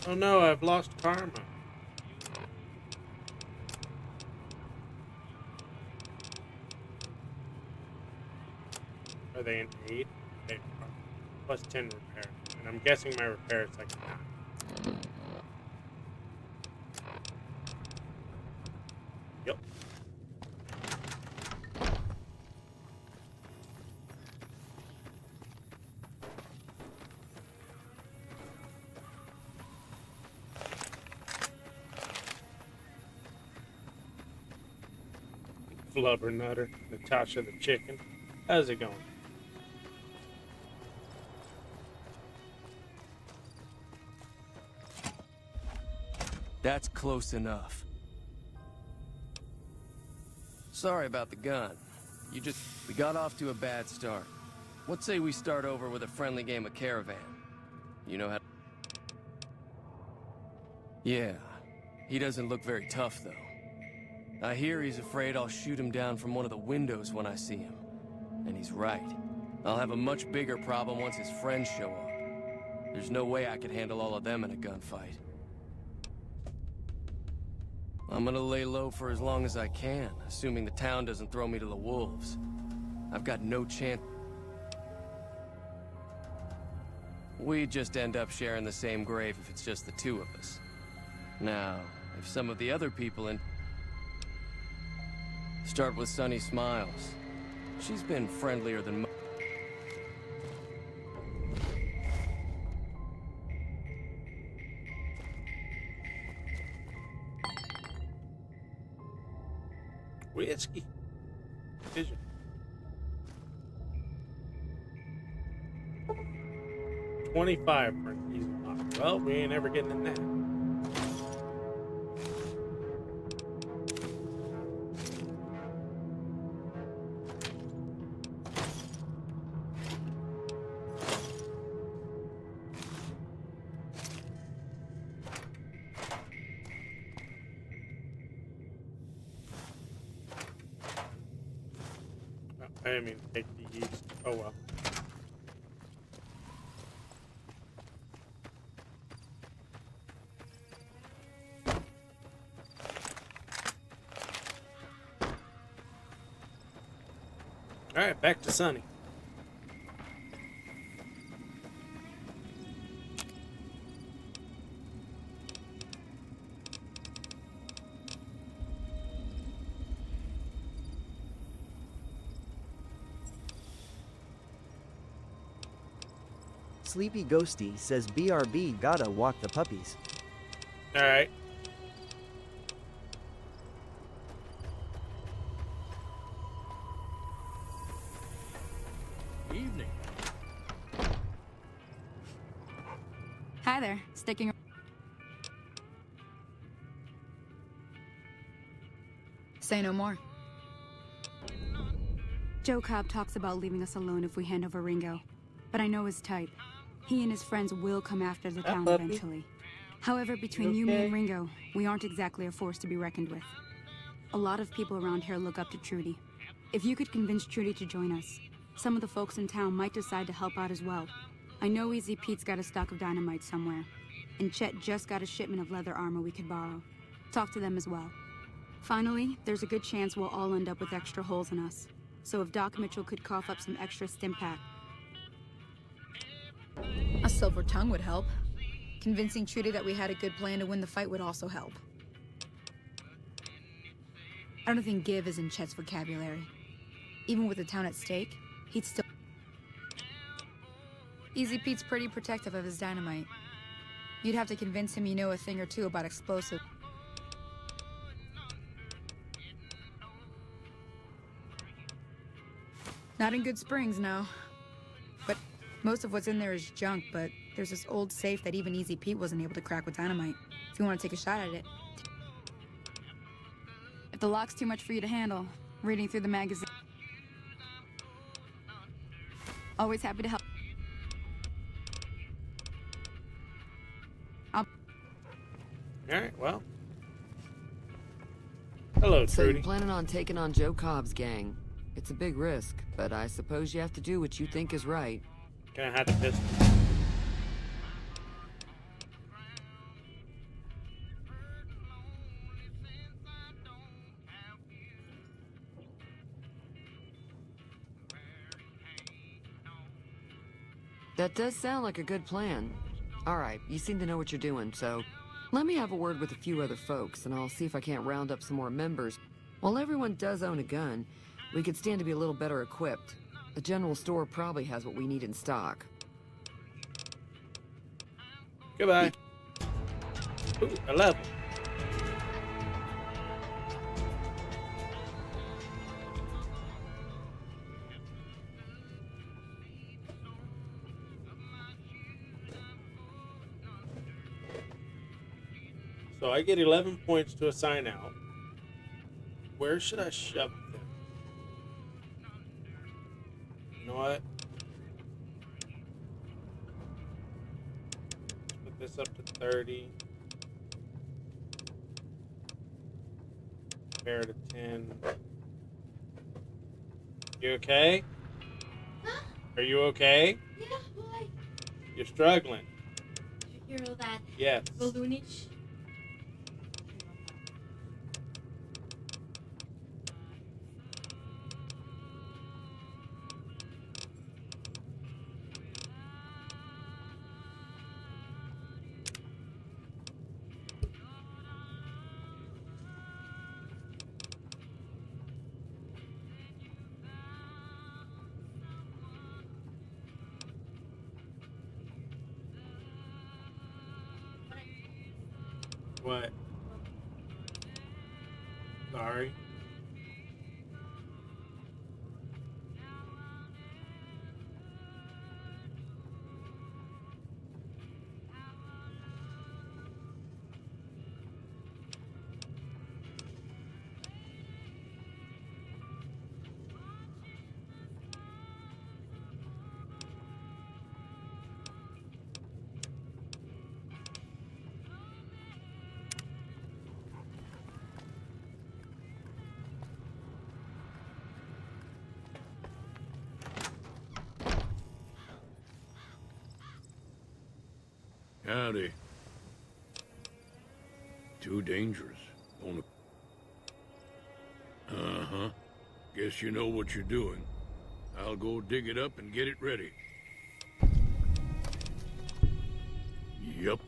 Oh no, I've lost karma. Are they an 8? They are. Plus 10 repair. And I'm guessing my repair is like 9. Yep. Flubber Nutter, Natasha the chicken. How's it going?
That's close enough. Sorry about the gun. We got off to a bad start. What say we start over with a friendly game of Caravan? You know how... Yeah, he doesn't look very tough, though. I hear he's afraid I'll shoot him down from one of the windows when I see him. And he's right. I'll have a much bigger problem once his friends show up. There's no way I could handle all of them in a gunfight. I'm gonna lay low for as long as I can, assuming the town doesn't throw me to the wolves. I've got no chance. We just end up sharing the same grave if it's just the two of us. Now, if some of the other people in... Start with Sunny Smiles. She's been friendlier than
Whiskey. Vision. $25 for an easy lock. Well, we ain't ever getting in that. I didn't mean to take the east. Oh well. Alright, back to Sunny.
Sleepy Ghosty says BRB gotta walk the puppies.
Alright.
Evening.
Hi there. Sticking. Say no more. Joe Cobb talks about leaving us alone if we hand over Ringo, but I know his type. He and his friends will come after the town eventually. However, between you, me, and Ringo, we aren't exactly a force to be reckoned with. A lot of people around here look up to Trudy. If you could convince Trudy to join us, some of the folks in town might decide to help out as well. I know Easy Pete's got a stock of dynamite somewhere, and Chet just got a shipment of leather armor we could borrow. Talk to them as well. Finally, there's a good chance we'll all end up with extra holes in us. So if Doc Mitchell could cough up some extra Stimpak. A silver tongue would help. Convincing Trudy that we had a good plan to win the fight would also help. I don't think give is in Chet's vocabulary. Even with the town at stake, he'd still... Easy Pete's pretty protective of his dynamite. You'd have to convince him you know a thing or two about explosives. Not in Good Springs, no. But most of what's in there is junk, but there's this old safe that even Easy Pete wasn't able to crack with dynamite. If you want to take a shot at it. If the lock's too much for you to handle, reading through the magazine. Always happy to help.
Alright, well. Hello,
So
Trudy.
you're planning on taking on Joe Cobb's gang. It's a big risk, but I suppose you have to do what you think is right.
Can I have the pistol?
That does sound like a good plan. All right, you seem to know what you're doing, so let me have a word with a few other folks, and I'll see if I can't round up some more members. While everyone does own a gun, we could stand to be a little better equipped. The general store probably has what we need in stock.
Goodbye. Ooh, 11. So I get 11 points to assign out. Where should I shove them? You know what? Let's put this up to 30. Compare to 10. You okay?
Huh?
Are you okay?
Yeah, why?
You're struggling.
You're all that
Yes.
balloonish.
What? Sorry.
Howdy. Too dangerous. Uh-huh. Guess you know what you're doing. I'll go dig it up and get it ready. Yup.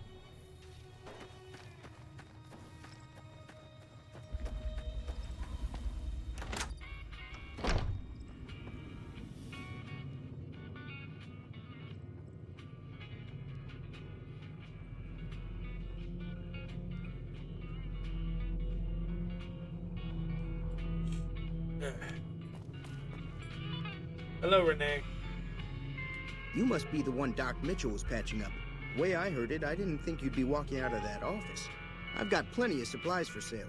Hello, Renee.
You must be the one Doc Mitchell was patching up. The way I heard it, I didn't think you'd be walking out of that office. I've got plenty of supplies for sale.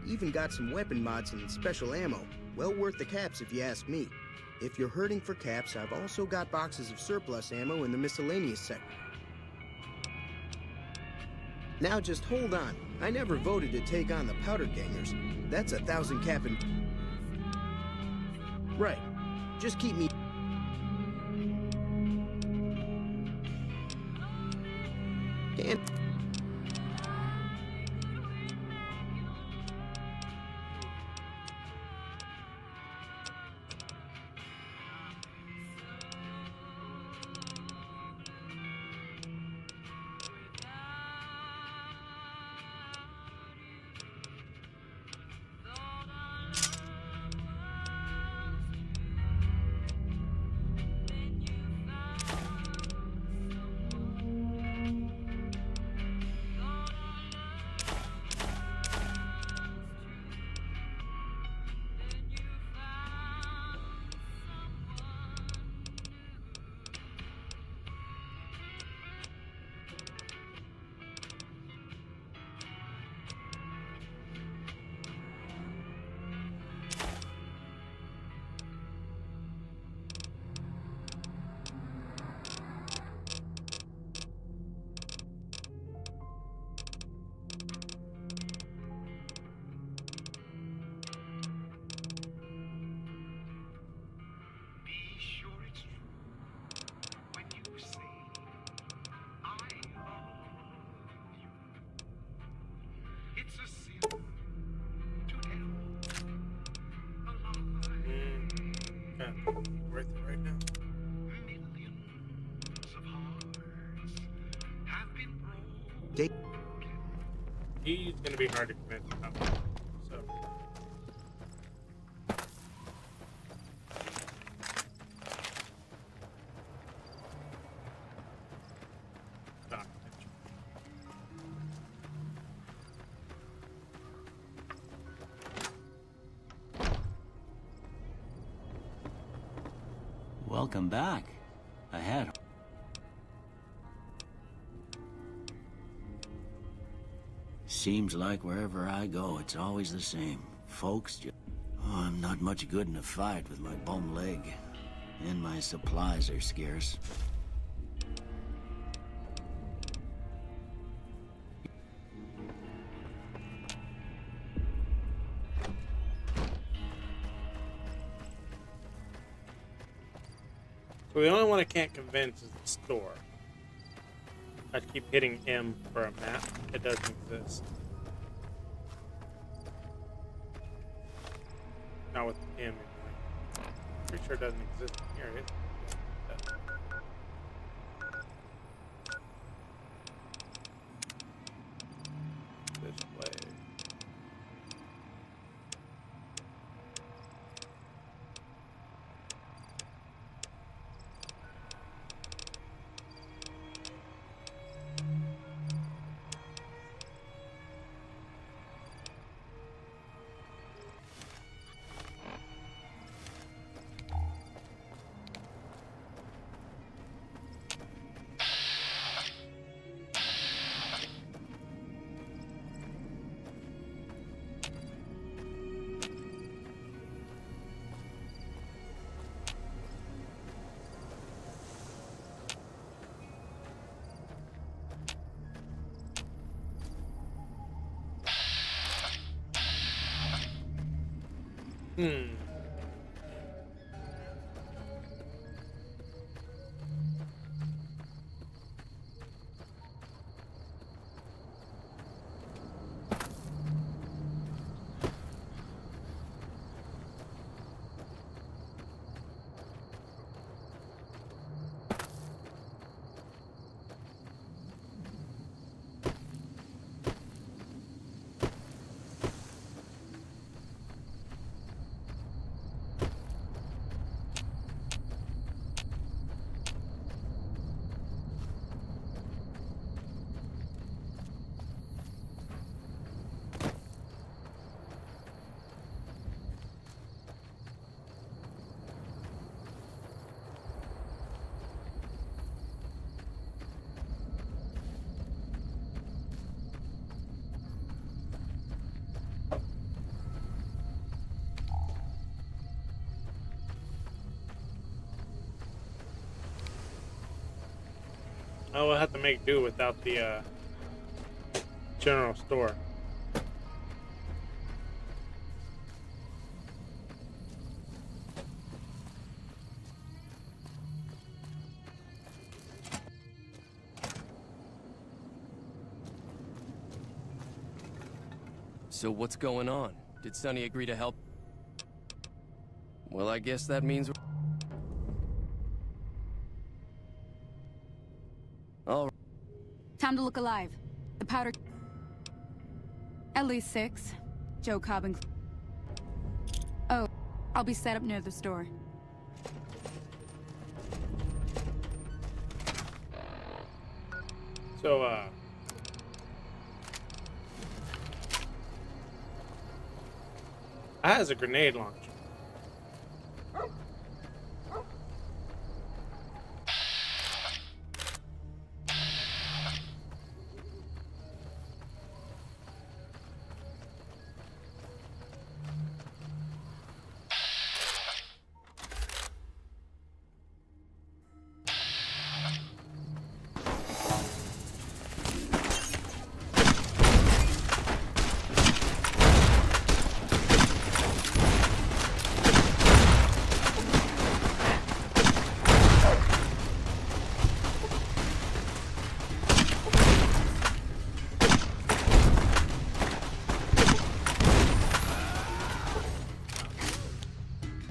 Even got some weapon mods and special ammo. Well worth the caps if you ask me. If you're hurting for caps, I've also got boxes of surplus ammo in the miscellaneous section. Now just hold on. I never voted to take on the powder gangers. That's 1,000 cap and... Right. Just keep me... And...
Worth it right now. He's gonna be hard to convince about. So. Doc Mitchell.
Welcome back. Ahead. Seems like wherever I go, it's always the same. Folks just... Oh, I'm not much good in a fight with my bum leg. And my supplies are scarce.
So the only one I can't convince is the store. I keep hitting M for a map. It doesn't exist. Not with M. Pretty sure it doesn't exist here. Display. Oh, we'll have to make do without the general store.
So what's going on? Did Sonny agree to help? Well, I guess that means... All right.
Time to look alive. The powder... At least 6. Joe Cobb and... Oh, I'll be set up near the store.
So, that has a grenade launcher.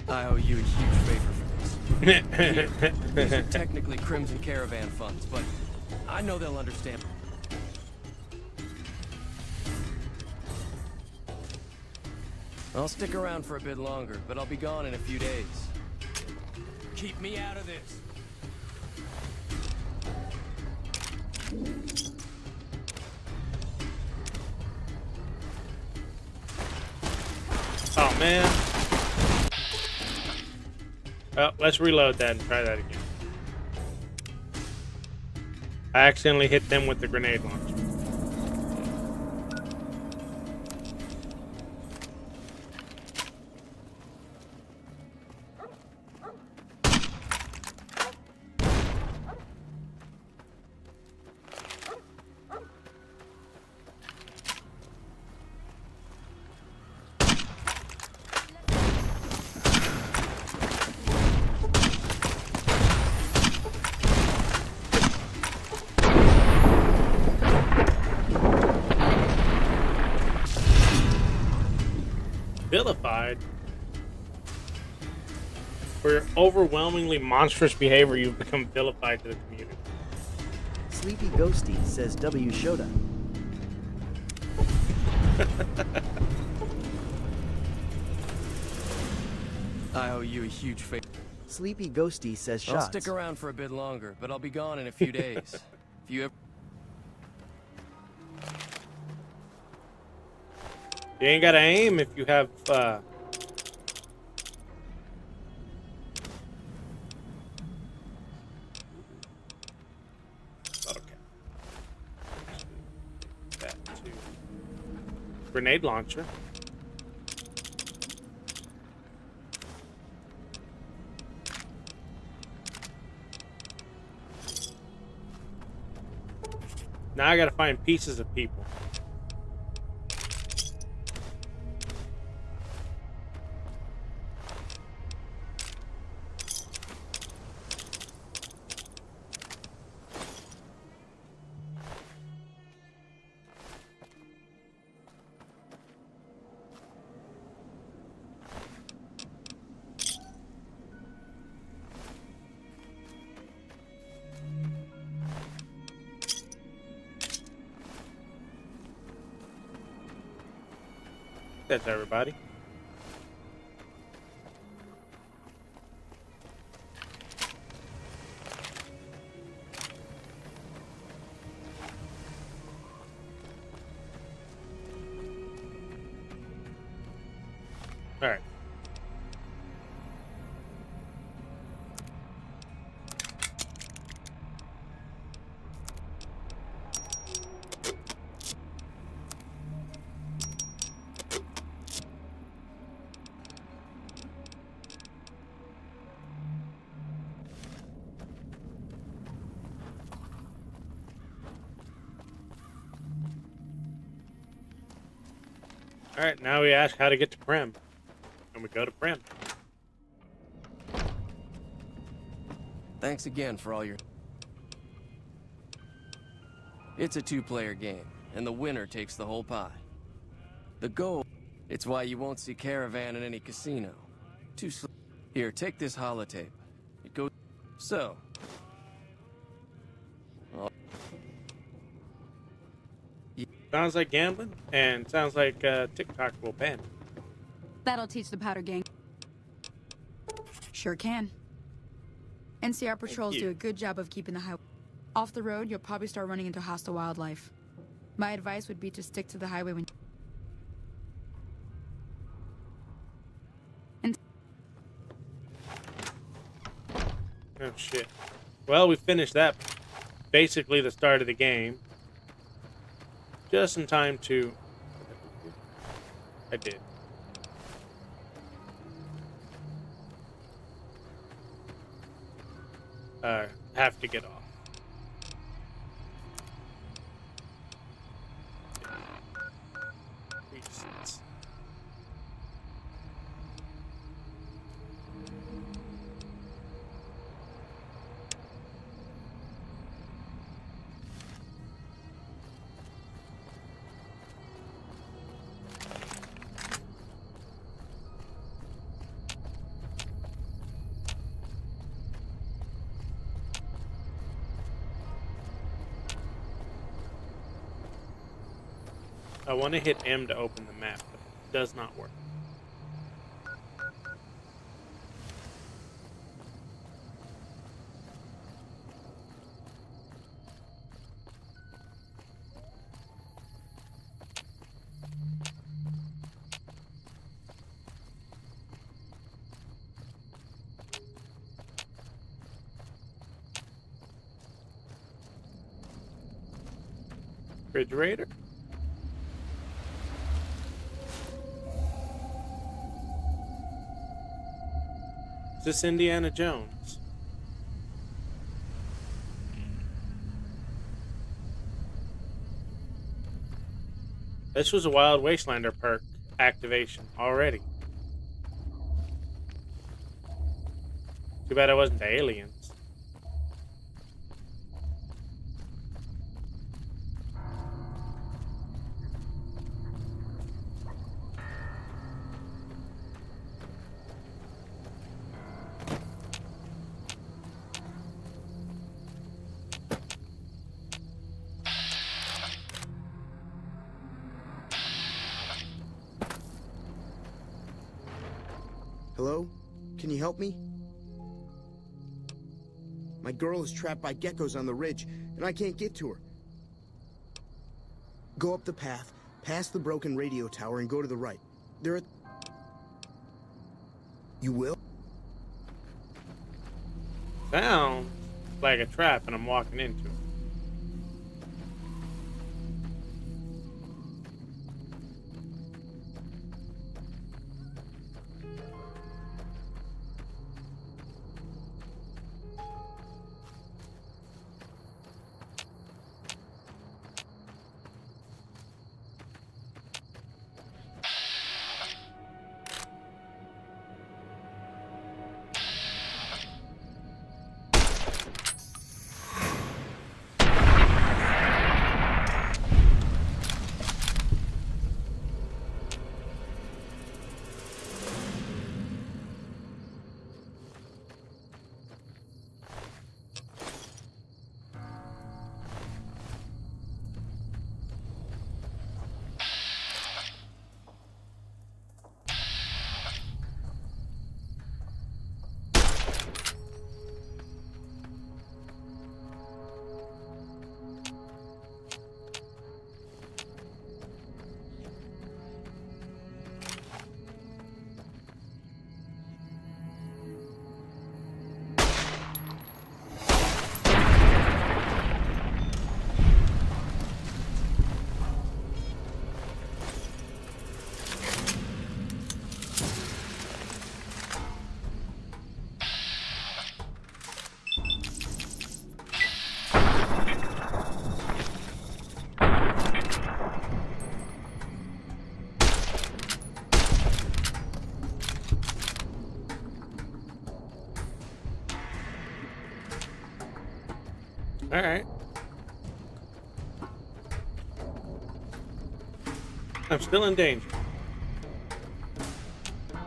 I owe you a huge favor for this. These are technically Crimson Caravan funds, but I know they'll understand. I'll stick around for a bit longer, but I'll be gone in a few days. Keep me out of this.
Oh, man. Oh, let's reload that and try that again. I accidentally hit them with the grenade launcher. Vilified? For your overwhelmingly monstrous behavior, you've become vilified to the community.
Sleepy Ghosty says W Shota.
I owe you a huge favor.
Sleepy Ghosty says shots.
I'll stick around for a bit longer, but I'll be gone in a few days. If you ever...
You ain't gotta aim if you have, okay. That too. Grenade launcher. Now I gotta find pieces of people. That's everybody. All right. Alright, now we ask how to get to Primm. And we go to Primm.
Thanks again for all your... It's a two-player game, and the winner takes the whole pie. The goal, it's why you won't see Caravan in any casino. Too slow. Here, take this holotape. It goes... So. Well,
Sounds like gambling, and sounds like TikTok will ban.
That'll teach the Powder Gang. Sure can. NCR patrols do a good job of keeping the highway. Off the road, you'll probably start running into hostile wildlife. My advice would be to stick to the highway when...
Oh shit. Well, we finished that. Basically the start of the game. Just in time to... I did. Have to get off. Reasons. I want to hit M to open the map, but it does not work. Refrigerator? Is this Indiana Jones? This was a Wild Wastelander perk activation already. Too bad I wasn't the aliens.
Hello? Can you help me? My girl is trapped by geckos on the ridge, and I can't get to her. Go up the path, past the broken radio tower, and go to the right. There are... You will?
Sounds like a trap, and I'm walking into it. Alright. I'm still in danger.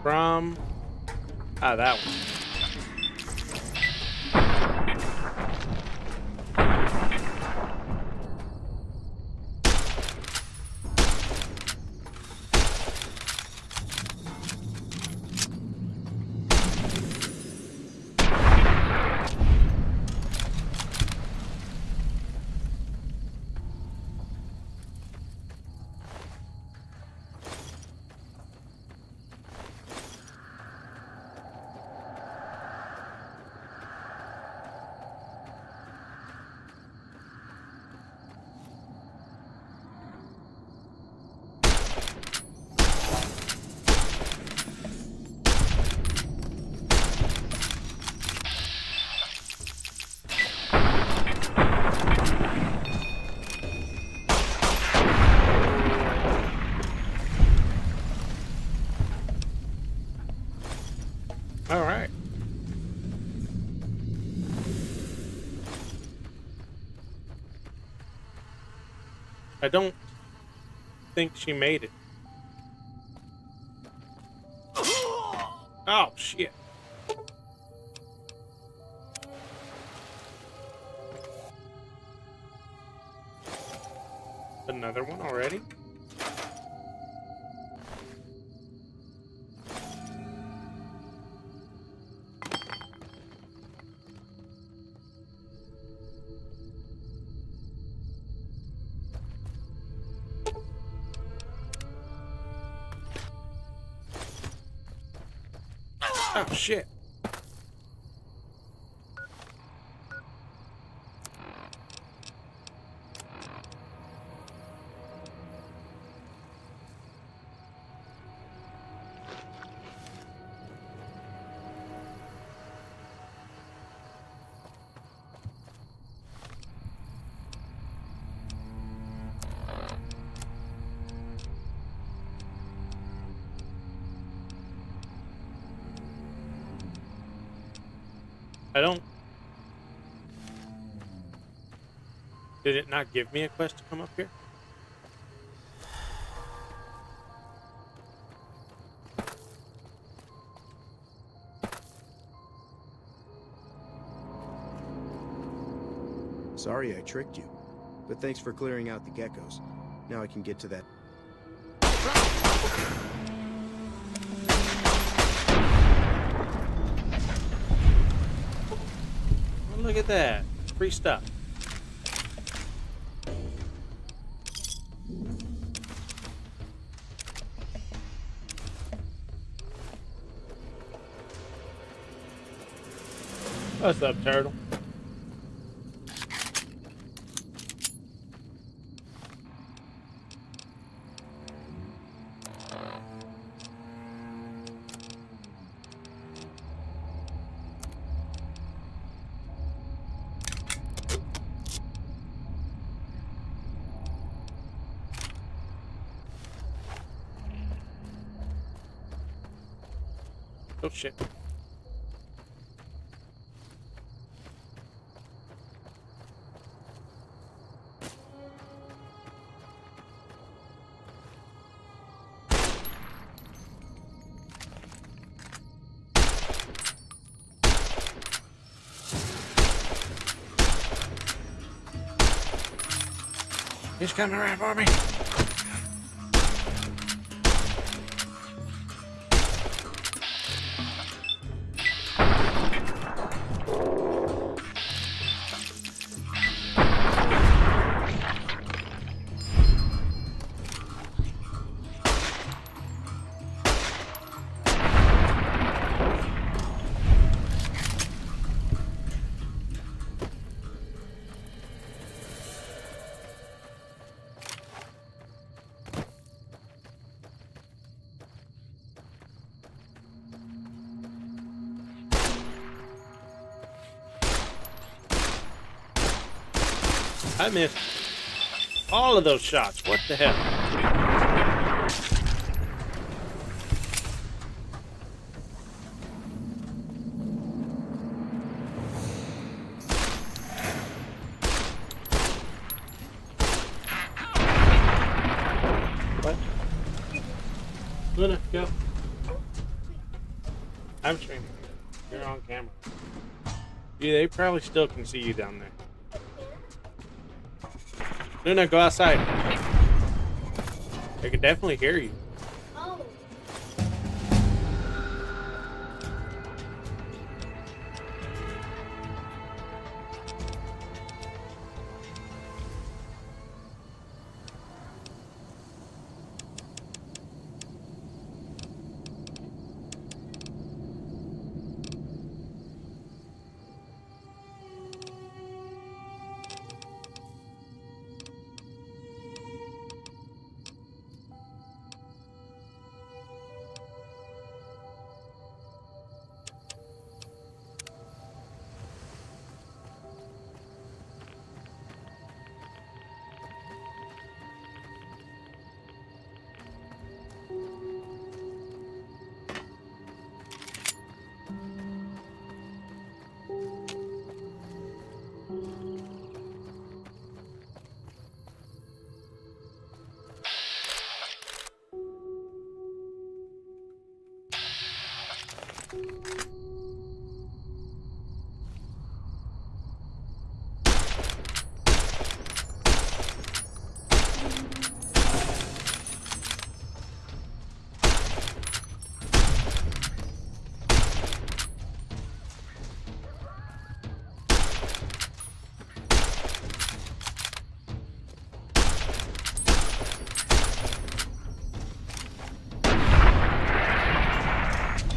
From... that one. All right. I don't think she made it. Oh, shit. Another one already? Oh, shit. I don't... Did it not give me a quest to come up here?
Sorry I tricked you, but thanks for clearing out the geckos. Now I can get to that.
Look at that. Free stuff. What's up, turtle? Oh shit. He's coming around for me. I missed all of those shots. What the hell? Luna, go. I'm training you. You're on camera. Yeah, they probably still can see you down there. Luna, go outside. They can definitely hear you.
Oh.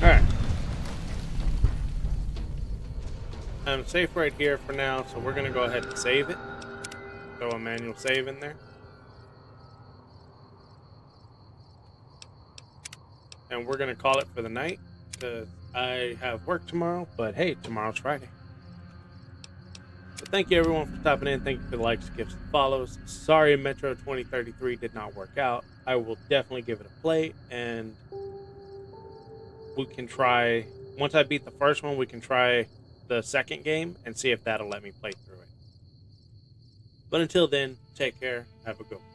Alright. I'm safe right here for now, so we're gonna go ahead and save it. Throw a manual save in there. And we're gonna call it for the night, because I have work tomorrow, but hey, tomorrow's Friday. So thank you everyone for stopping in. Thank you for the likes, gifts, and follows. Sorry Metro 2033 did not work out. I will definitely give it a play, and we can try, once I beat the first one, we can try the second game and see if that'll let me play through it. But until then, take care, have a good one.